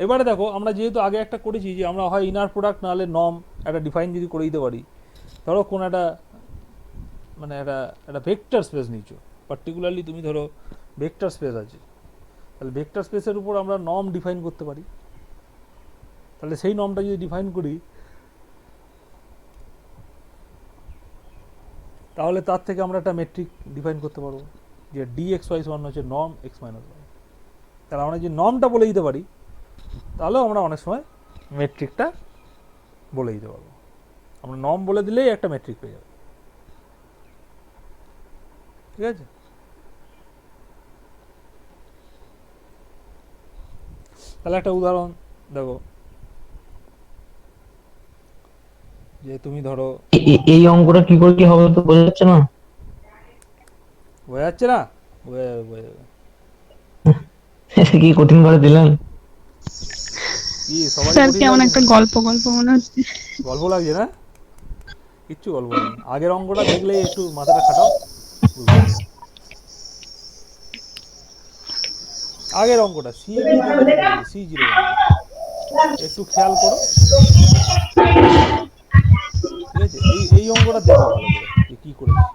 এবারে দেখো আমরা যেহেতু আগে একটা করেছি যে আমরা হয় ইনার প্রোডাক্ট নাহলে নর্ম একটা ডিফাইন যদি করে দিতে পারি, ধরো কোন একটা মানে একটা ভেক্টর স্পেস নিচ্ছ, পার্টিকুলারলি তুমি ধরো ভেক্টর স্পেস আছে, তাহলে ভেক্টর স্পেসের উপর আমরা নর্ম ডিফাইন করতে পারি। তাহলে সেই নর্মটা যদি ডিফাইন করি তাহলে তার থেকে আমরা একটা মেট্রিক ডিফাইন করতে পারবো যে ডি এক্স ওয়াই সমান হচ্ছে নর্ম এক্স মাইনাস ওয়াই। তাহলে আমরা যদি নর্মটা বলে দিতে পারি তাহলেও আমরা অনেক সময় মেট্রিকটা বলে দিতে পারবো। আমরা নর্ম বলে দিলেই একটা মেট্রিক পেয়ে যাবে। ঠিক আছে, তাহলে একটা উদাহরণ দেখো, যে তুমি ধরো এই অঙ্কটা কি করে কি হবে তো বোঝা যাচ্ছে না। বোঝা যাচ্ছে না? এটা কি কঠিন করে দিলেন? কি সবাই স্যার কেমন একটা গল্প গল্প মনে হচ্ছে। গল্প লাগছে না? কিচ্ছু গল্প নেই, আগের অঙ্কটা দেখলে একটু মাথাটা খাটাও বুঝতে পারবে। আগের অঙ্কটা C0 একটু খেয়াল করো। ঠিক আছে, এই অঙ্কটা দেখো ভালো করে যে কি করেছি।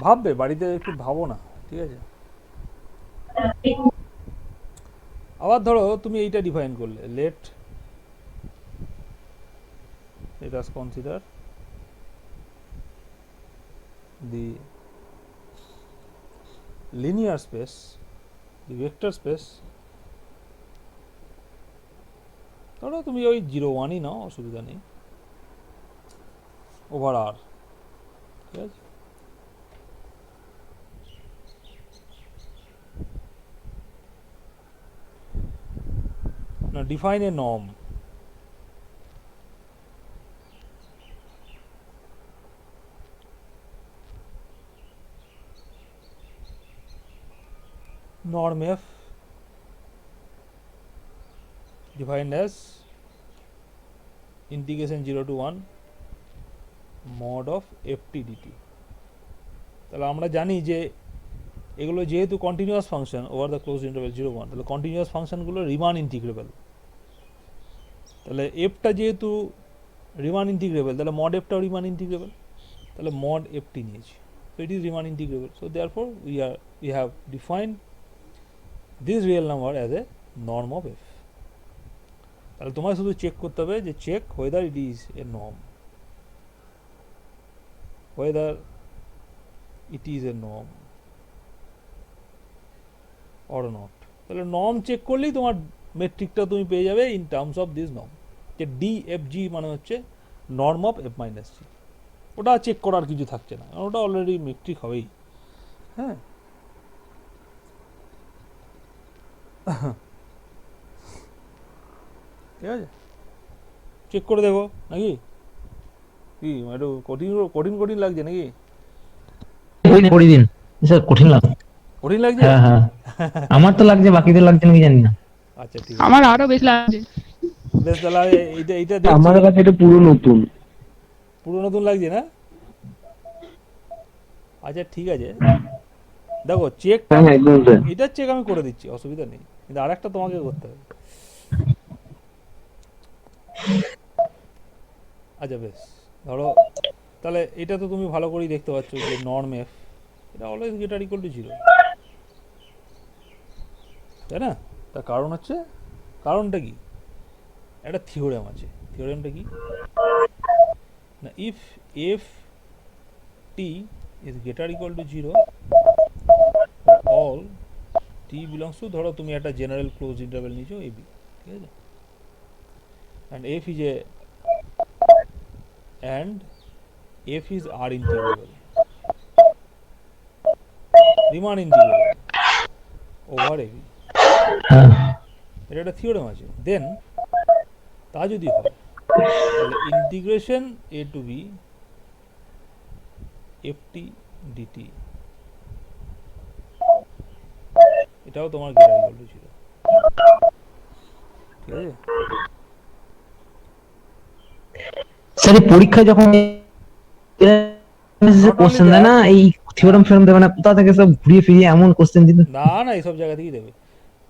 ভাববে বাড়িতে একটু ভাবো না, ঠিক আছে। আবার ধরো তুমি এইটা ডিফাইন করলে, late us consider the linear space, the vector space, ধরো তুমি ওই 0 1ই নাও, অসুবিধা নেই, ওভার আর। ঠিক আছে, now define a norm. Norm f defined as integration 0 to 1 mod of ft dt. তাহলে আমরা জানি যে এগুলো যেহেতু continuous function over the close interval 0 1, তাহলে কন্টিনিউয়াস ফাংশনগুলো রিমান ইন্টিগ্রেবল। তাহলে এফটা যেহেতু রিমান ইন্টিগ্রেবল, তাহলে মড এফটাও রিমান ইন্টিগ্রেবল, তাহলে মড এফটি নিয়েছি, so it is Riman integrable, so therefore we have defined this real number as a norm of f. তাহলে তোমায় শুধু চেক করতে হবে যে check whether it is a norm, whether it is a norm or not. তাহলে norm check করলেই তোমার মেট্রিকটা তুমি পেয়ে যাবে in terms of this norm, যে ডি এফ জি মানে হচ্ছে নর্ম অফ এফ মাইনাস জি। ওটা চেক করার কিছু থাকছে না, কারণ ওটা অলরেডি মেট্রিক হবেই। হ্যাঁ, ঠিক আছে, চেক করে দেখো নাকি কি একটু কঠিন কঠিন কঠিন লাগছে নাকি? করে দিন স্যার, কঠিন লাগে। কঠিন লাগছে? হ্যাঁ হ্যাঁ, আমার তো লাগছে, বাকিদের লাগছে নাকি জানি না। আচ্ছা ঠিক আছে, আমার আরো বেশি লাগছে। বেশ তাহলে এইটা এইটা আমার দেখছি, কাছে এটা পুরো নতুন। পুরো নতুন লাগছে না? আচ্ছা ঠিক আছে, দেখো চেক হ্যাঁ হ্যাঁ, একদম স্যার। এটার চেক আমি করে দিচ্ছি, অসুবিধা নেই, কিন্তু আরেকটা তোমাকে করতে হবে। আচ্ছা বেশ, ধরো তাহলে এটা তো তুমি ভালো করেই দেখতে পাচ্ছ যে নর্ম এফ এটা অলওয়েজ গ্রেটার ইকুয়াল টু 0, তাই না? তার কারণ হচ্ছে, কারণটা কি? একটা থিওরেম আছে। থিওরেমটা কি না, if F T is greater equal to 0 for all T belongs to, ধরো তুমি একটা জেনারেল ক্লোজ ইন্টারভেল নিয়েছো এবি, ঠিক আছে, and F is a and f is r integrable, Riemann integrable over ab, হ্যাঁ এটা একটা থিওরেম আছে। দেন তা যদি হয় তাহলে integration a to b ft dt এটাও তোমার গ্রেটার ইকুয়াল টু 0, ঠিক আছে। স্যার এই পরীক্ষায় যখন Not only কোশ্চেন দেয় that, না, এই থিওরেম ফিওরেম দেবে না, কোথা থেকে সব ঘুরিয়ে ফিরিয়ে এমন কোশ্চেন দিতে। না না এইসব জায়গা থেকেই দেবে,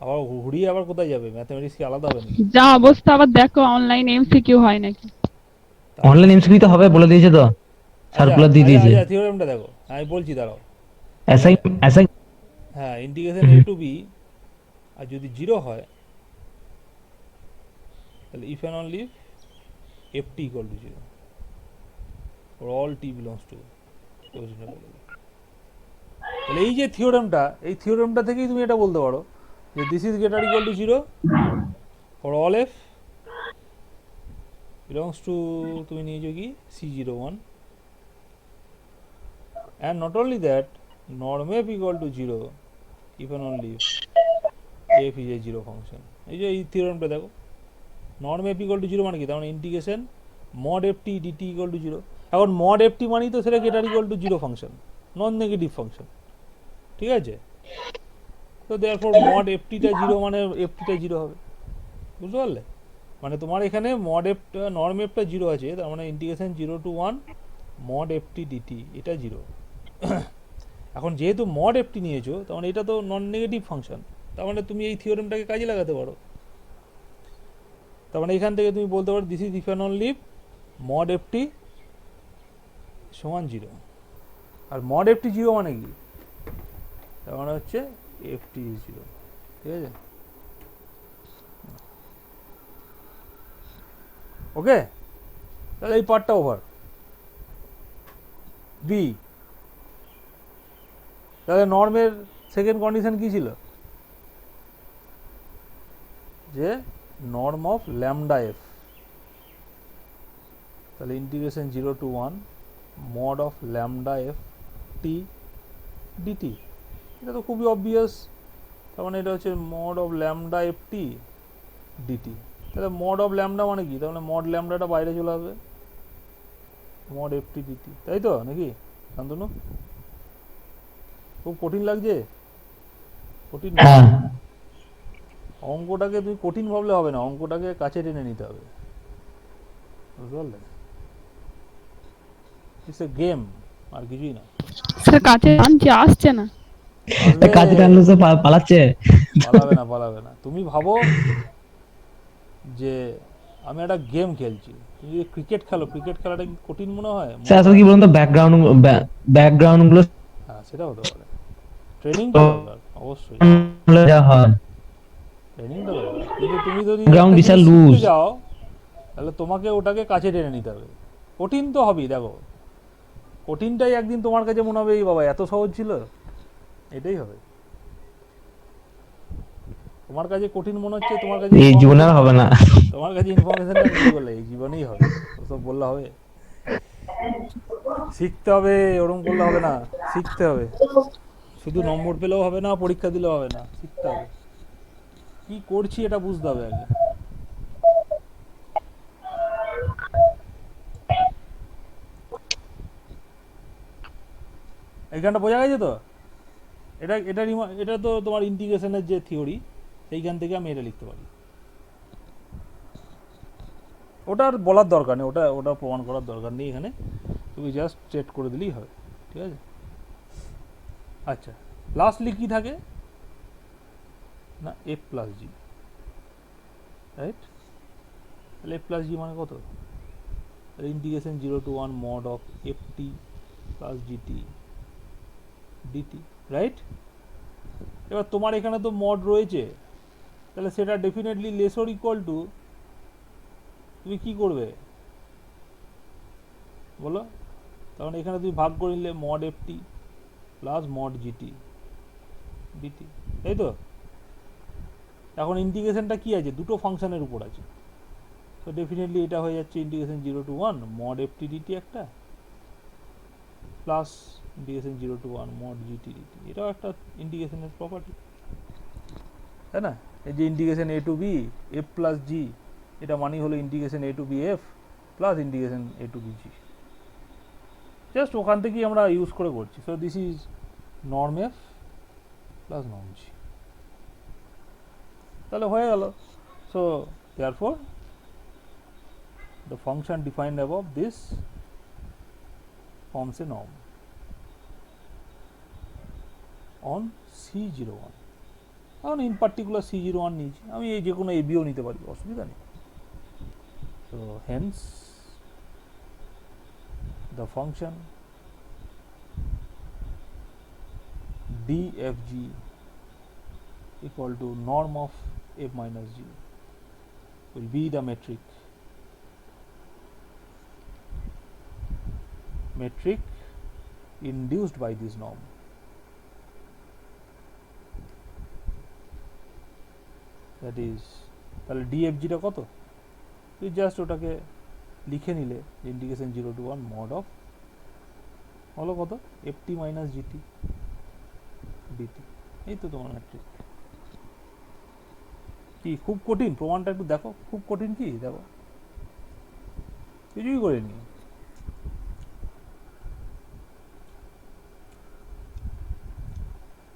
আবার ঘুরিয়ে আবার কোথায় যাবে, ম্যাথমেটিক্স কি আলাদা হবে নাকি? যা অবস্থা আবার দেখো অনলাইন এমসিকিউ হয় নাকি। অনলাইন এমসিকিউ তো হবে বলে দিয়েছে তো, সার্কুলার দিয়ে দিয়েছে। আচ্ছা থিওরেমটা দেখো, আমি বলছি দাঁড়াও। অ্যাসাইন অ্যাসাইন হ্যাঁ, ইন্টিগ্রেশন a টু b আর যদি 0 হয় তাহলে if and only if ft equal to 0 for all t belongs to close interval. তাহলে এই যে থিওরেমটা, এই থিওরেমটা থেকেই তুমি এটা বলতে পারো যে this is greater equal to 0 for all f belongs to, তুমি নিয়েছো কি c01, and not only that norm f equal to 0 if and only if f is a 0 function। এই যে এই থিওরেমটা দেখো, norm f equal to 0 মানে কি, তার মানে integration mod ft dt equal to 0। এখন mod ft মানেই তো সেটা greater equal to 0 function, non negative function, ঠিক আছে। তো দেয়ারফর mod ft টা 0 মানে ft টা 0 হবে, বুঝতে পারলে? মানে তোমার এখানে mod f norm f টা 0 আছে, তার মানে integration 0 to 1 mod ft dt এটা 0। এখন যেহেতু mod ft নিয়েছো, তার মানে এটা তো নন নেগেটিভ ফাংশন, তার মানে তুমি এই থিওরেমটাকে কাজে লাগাতে পারো। তার মানে এখান থেকে তুমি বলতে পারো this is if and only mod ft সমান 0। আর mod ft 0 মানে কি, তার মানে হচ্ছে ft is 0, ঠিক আছে। ওকে, তাহলে এই পার্টটা ওভার। বি, তাহলে নর্মের সেকেন্ড কন্ডিশন কি ছিল, যে নর্ম অফ ল্যামডা এফ, তাহলে integration 0 to 1 mod of lambda f t d t, এটা তো খুবই অবভিয়াস। তার মানে এটা হচ্ছে mod of lambda f t d t. তাহলে mod অফ ল্যামডা মানে কি, তার মানে mod ল্যামডাটা বাইরে চলে আসবে, mod এফ টি ডিটি, তাই তো নাকি শান্তনু? খুব কঠিন লাগছে? কঠিন না। হ্যাঁ অঙ্কটাকে তুমি কঠিন ভাবলে হবে না, অঙ্কটাকে কাছে টেনে নিতে হবে, বুঝতে পারলে? ইটস এ গেম, আর কিছুই না। স্যার কাছে আনছে আসছে না। আসবে, কাজে টানলো তো পালাচ্ছে। পালাবে না পালাবে না। তুমি ভাবো যে আমি একটা গেম খেলছি, তুমি যদি ক্রিকেট খেলো, ক্রিকেট খেলাটা কি কঠিন মনে হয়? স্যার আসলে কি বলুন তো, ব্যাকগ্রাউন্ড গুলো হ্যাঁ সেটা হতে পারে, ট্রেনিংটা দরকার অবশ্যই, যা হয়, ট্রেনিংটা দরকার। কিন্তু তুমি যদি গ্রাউন্ড একটা বিশাল জিনিস শিখতে লুজ। যাও, তাহলে তোমাকে ওটাকে কাছে টেনে নিতে হবে। কঠিন তো হবেই, দেখো কঠিনটাই একদিন তোমার কাছে মনে হবে এই বাবা এত সহজ ছিল, এটাই হবে। তোমার কাছে কঠিন মনে হচ্ছে, তোমার কাছে এই জীবনে আর হবে না। তোমার কাছে ইনফরমেশনটা নেই বলে এই জীবনেই হবে, ওসব বললে হবে? শিখতে হবে, ওরকম করলে হবে না, শিখতে হবে। শুধু নম্বর পেলেও হবে না, পরীক্ষা দিলেও হবে না, শিখতে হবে। কি করছি এটা বুঝতে হবে আগে। এইখানটা বোঝা গেছে তো? এটা এটা এটা তো তোমার ইন্টিগ্রেশনের যে থিওরি, সেইখান থেকে আমি এটা লিখতে পারি। ওটা আর বলার দরকার নেই, ওটা ওটা প্রমাণ করার দরকার নেই এখানে, তুমি জাস্ট চেট করে দিলেই হবে, ঠিক আছে। আচ্ছা, লাস্টলি কি থাকে না, এফ প্লাস জি, রাইট? তাহলে এফ প্লাস জি মানে কত? Integration 0 to 1 mod of f t plus g t d t, right? এবার তোমার এখানে তো মড রয়েছে, তাহলে সেটা definitely less or equal to তুমি কি করবে বলো? তখন এখানে তুমি ভাগ করে নিলে mod f t plus mod g t d t, তাই তো? এখন ইন্টিগ্রেশনটা কি আছে, দুটো ফাংশনের উপর আছে, তো ডেফিনেটলি এটা হয়ে যাচ্ছে integration 0 to 1 mod f t d t একটা plus integration 0 to 1 mod g t d t, এটাও একটা ইন্টিগ্রেশনের প্রপার্টি, তাই না? এই যে integration a to b f plus g, এটা মানেই হলো integration a to b f plus integration a to b g, just ওখান থেকেই আমরা ইউজ করে করছি। So this is norm f plus norm g, তাহলে হয়ে গেল। So therefore the function defined above this forms a norm on C01, কারণ in particular C01 নিয়েছি আমি, এই যে কোনো এবিও নিতে পারি, অসুবিধা নেই। So Haynes the function dfg equal to norm of f minus g will be the metric induced by this norm. That is, তাহলে dfg-টা কত? তুই জাস্ট ওটাকে লিখে নিলে ইন্টিগ্রেশন 0 to 1 mod of হলো কত, ft minus gt dt, এই তো তোমার ম্যাট্রিক। কি খুব কঠিন? প্রমাণটা একটু দেখো, খুব কঠিন কি? দেখো, কিছুই করিনি।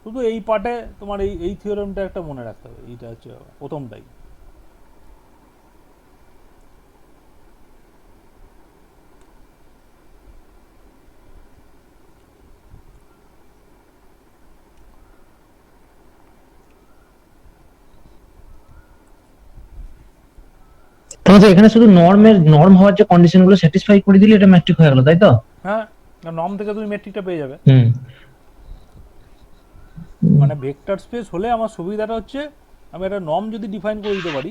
শুধু এই পার্টে তোমার এই থিওরেমটা একটা মনে রাখতে হবে, এইটা হচ্ছে প্রথমটাই। তাহলে তো এখানে শুধু নর্ম হওয়ার যে কন্ডিশন গুলো স্যাটিসফাই করে দিলে এটা ম্যাট্রিক হয়ে গেল, তাই তো? হ্যাঁ, নর্ম থেকে তুমি মেট্রিকটা পেয়ে যাবে। হুম, মানে ভেক্টর স্পেস হলে আমার সুবিধাটা হচ্ছে আমি একটা নর্ম যদি ডিফাইন করে দিতে পারি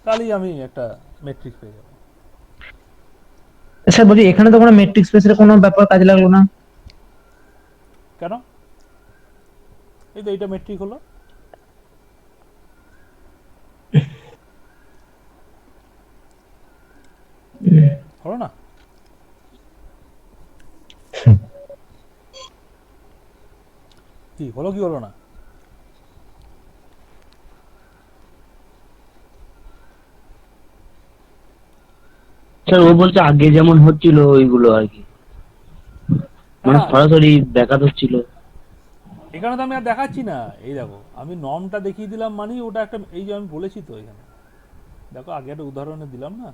তাহলেই আমি একটা মেট্রিক পেয়ে যাবো। স্যার বলছি এখানে তো কোনো ম্যাট্রিক স্পেসের কোনো ব্যাপার কাজে লাগলো না। কেন? এই তো এইটা মেট্রিক হলো, হলো না? কি হলো, কি হলো না? স্যার ও বলছে আগে যেমন হচ্ছিল ওইগুলো আর কি, মানে হ্যাঁ, সরাসরি দেখা হচ্ছিল। এখানে তো আমি আর দেখাচ্ছি না, এই দেখো আমি নর্মটা দেখিয়ে দিলাম, মানে ওটা একটা, এই যে আমি বলেছি তো এখানে দেখো আগে একটা উদাহরণে দিলাম না,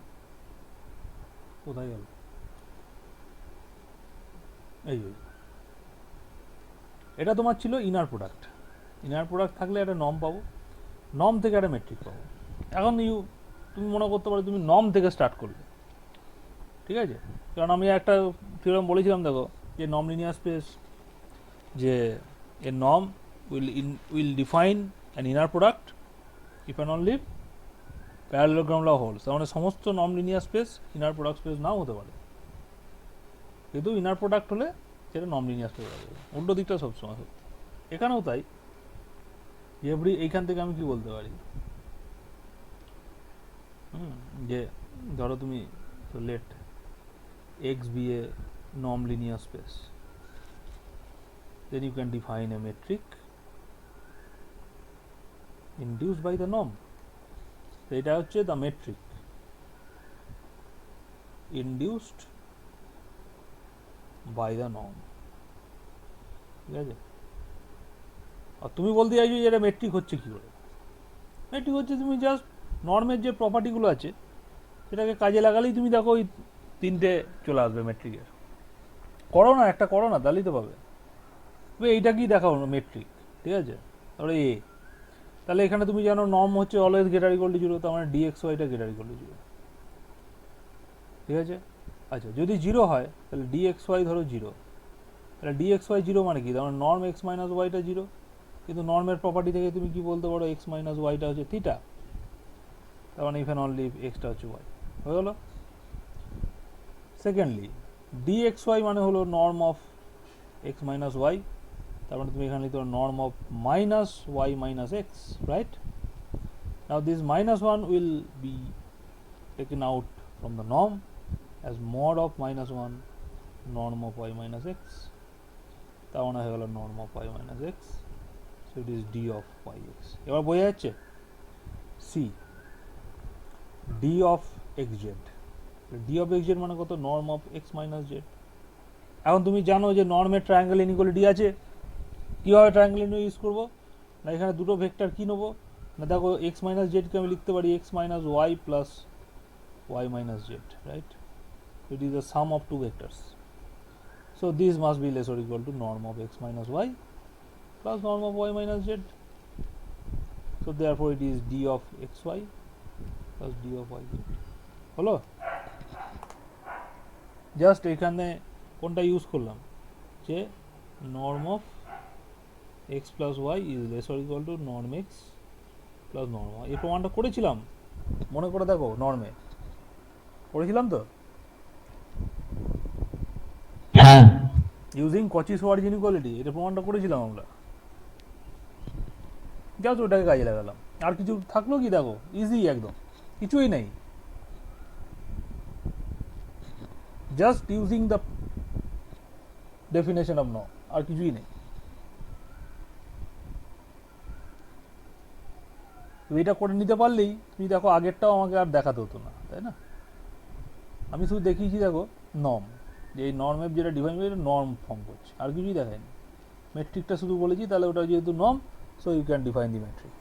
কোথায় গেল, এই যে এটা তোমার ছিল ইনার প্রোডাক্ট। ইনার প্রোডাক্ট থাকলে একটা নর্ম পাবো, নর্ম থেকে একটা মেট্রিক পাবো। এখন তুমি মনে করতে পারো তুমি নর্ম থেকে স্টার্ট করলে, ঠিক আছে? কারণ আমি একটা থিওরেম বলেছিলাম, দেখো যে নর্ম লিনিয়ার স্পেস, যে a norm will define an inner product if and only parallelogram law holds. তার মানে সমস্ত norm linear space inner product space নাও হতে পারে, কিন্তু ইনার প্রোডাক্ট হলে সেটা নর্ম লিনিয়ার স্পেস হবে। উল্টো দিকটা সবসময় সত্যি, এখানেও তাই। এইখান থেকে আমি কি বলতে পারি, যে ধরো তুমি let x be a norm linear space, then you can define a metric induced by the norm. তো এটা হচ্ছে the metric induced by the norm, ঠিক আছে? আর তুমি বলতে চাইছো যে এটা মেট্রিক হচ্ছে কি করে? মেট্রিক হচ্ছে তুমি জাস্ট নর্মের যে প্রপার্টিগুলো আছে সেটাকে কাজে লাগালেই তুমি দেখো ওই তিনটে চলে আসবে মেট্রিকের। করো না, একটা করো না, তাহলেই তো পাবে। তবে এইটা কি দেখাও মেট্রিক, ঠিক আছে? তাহলে তাহলে এখানে তুমি জানো নর্ম হচ্ছে অলওয়েজ গ্রেটার ইকুয়াল টু 0, তার মানে ডিএক্স ওয়াইটা গ্রেটার ইকুয়াল টু 0, ঠিক আছে? আচ্ছা, যদি 0 হয় তাহলে ডিএক্স ওয়াই ধরো 0, তাহলে ডিএক্স ওয়াই 0 মানে কি? তার মানে নর্ম এক্স মাইনাস ওয়াইটা 0, কিন্তু নর্মের প্রপার্টি থেকে তুমি কি বলতে পারো এক্স মাইনাস ওয়াইটা হচ্ছে থিটা, তার মানে ইফ অ্যান্ড অনলি এক্সটা হচ্ছে ওয়াই। হয়ে গেল। সেকেন্ডলি dxy মানে হলো norm of x minus y, তার মানে তুমি এখানে লিখতে পারো norm of minus y minus x, right? Now this minus one will be taken out from the norm as mod of minus 1 norm of y minus x, তার মানে হয়ে গেল norm of y minus x, so it is d of yx। এবার বোঝা যাচ্ছে? c d of xz, d of xz মানে কত? norm of x minus z। এখন তুমি জানো যে নর্মের ট্রায়াঙ্গেল ইনইকুয়ালিটি আছে, কীভাবে ট্রায়াঙ্গেল ইনইকুয়ালিটি ইউজ করবো? না এখানে দুটো ভেক্টর কী নেবো? না দেখো x মাইনাস জেডকে আমি লিখতে পারি x minus y plus y minus z, right? It is the sum of two vectors, so this must be less or equal to norm of x minus y plus norm of y minus z, so therefore it is d of xy plus d of yz। হলো? Just এখানে কোনটা use করলাম, যে norm of x plus y is less or equal to norm x plus norm y। এই প্রমাণটা করেছিলাম, মনে করে দেখো, নর্মে করেছিলাম তো, হ্যাঁ ইউজিং কচি-শিয়ার্টজ ইনইকুয়ালিটি, এটা প্রমাণটা করেছিলাম আমরা। জাস্ট ওটাকে কাজে লাগালাম, আর কিছু থাকলো কি? দেখো ইজি একদম, কিছুই নেই, just using the definition of norm, আর কিছুই নেই। তুমি এটা করে নিতে পারলেই তুমি দেখো আগেরটাও আমাকে আর দেখাতে হতো না, তাই না? আমি শুধু দেখিয়েছি দেখো নর্ম, যে এই নর্মের যেটা ডিফাইন করে নর্ম ফর্ম করছে, আর কিছুই দেখায়নি। মেট্রিকটা শুধু বলেছি, তাহলে ওটা যেহেতু norm, so you can define the metric.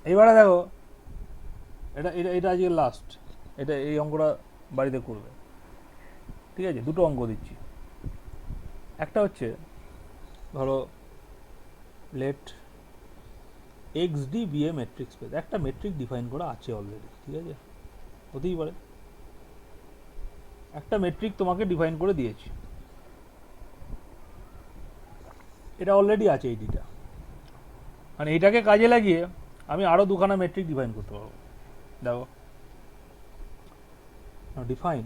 এইবারে দেখো, এটা এটা এটা আজকে লাস্ট, এটা এই অঙ্কটা বাড়িতে করবে, ঠিক আছে? দুটো অঙ্ক দিচ্ছি। একটা হচ্ছে ধরো let x D B A metric space, একটা মেট্রিক ডিফাইন করা আছে অলরেডি, ঠিক আছে? হতেই পারে একটা মেট্রিক তোমাকে ডিফাইন করে দিয়েছি, এটা অলরেডি আছে এই ডিটা, মানে এটাকে কাজে লাগিয়ে আমি আরো দুখানা মেট্রিক ডিফাইন করতে পারবো। দেখো ডিফাইন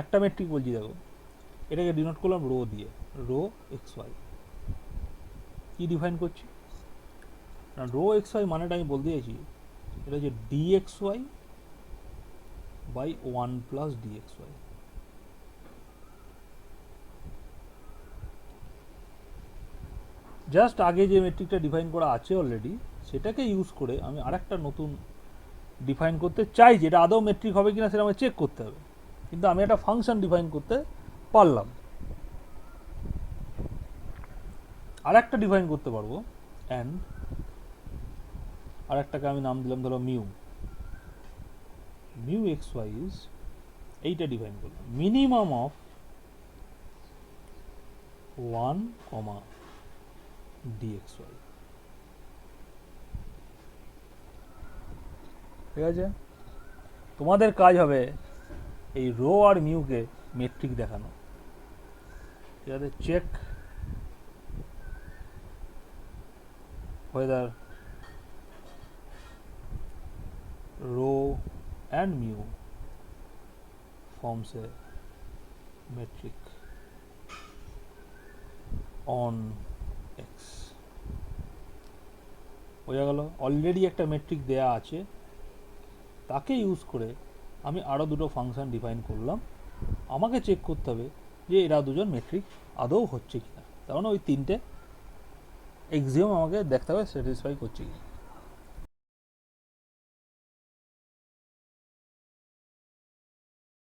একটা মেট্রিক বলছি, দেখো এটাকে ডিনোট করলাম রো দিয়ে, রো এক্স ওয়াই। কি ডিফাইন করছি? না রো এক্স ওয়াই মানেটা আমি বলতে চাইছি, এটা হচ্ছে d x y by one plus d x y. Just আগে যে মেট্রিকটা ডিফাইন করা আছে অলরেডি, সেটাকে ইউজ করে আমি আরেকটা নতুন ডিফাইন করতে চাই, যেটা আদৌ মেট্রিক হবে কিনা সেটা আমাকে চেক করতে হবে, কিন্তু আমি একটা ফাংশন ডিফাইন করতে পারলাম। আরেকটা ডিফাইন করতে পারবো, অ্যান্ড আরেকটাকে আমি নাম দিলাম ধরো mu, mu x y is, এইটা ডিফাইন করলাম মিনিমাম অফ 1, dxy। ঠিক আছে? তোমাদের কাজ হবে এই রো আর মিউকে মেট্রিক দেখানো, ঠিক আছে? Check whether rho and mu forms a metric on x। বোঝা গেল? অলরেডি একটা মেট্রিক দেয়া আছে, তাকে ইউজ করে আমি আরও দুটো ফাংশন ডিফাইন করলাম। আমাকে চেক করতে হবে যে এরা দুজন মেট্রিক আদৌ হচ্ছে কিনা, তার মানে ওই তিনটে এক্সিওম আমাকে দেখতে হবে স্যাটিসফাই করছে কিনা।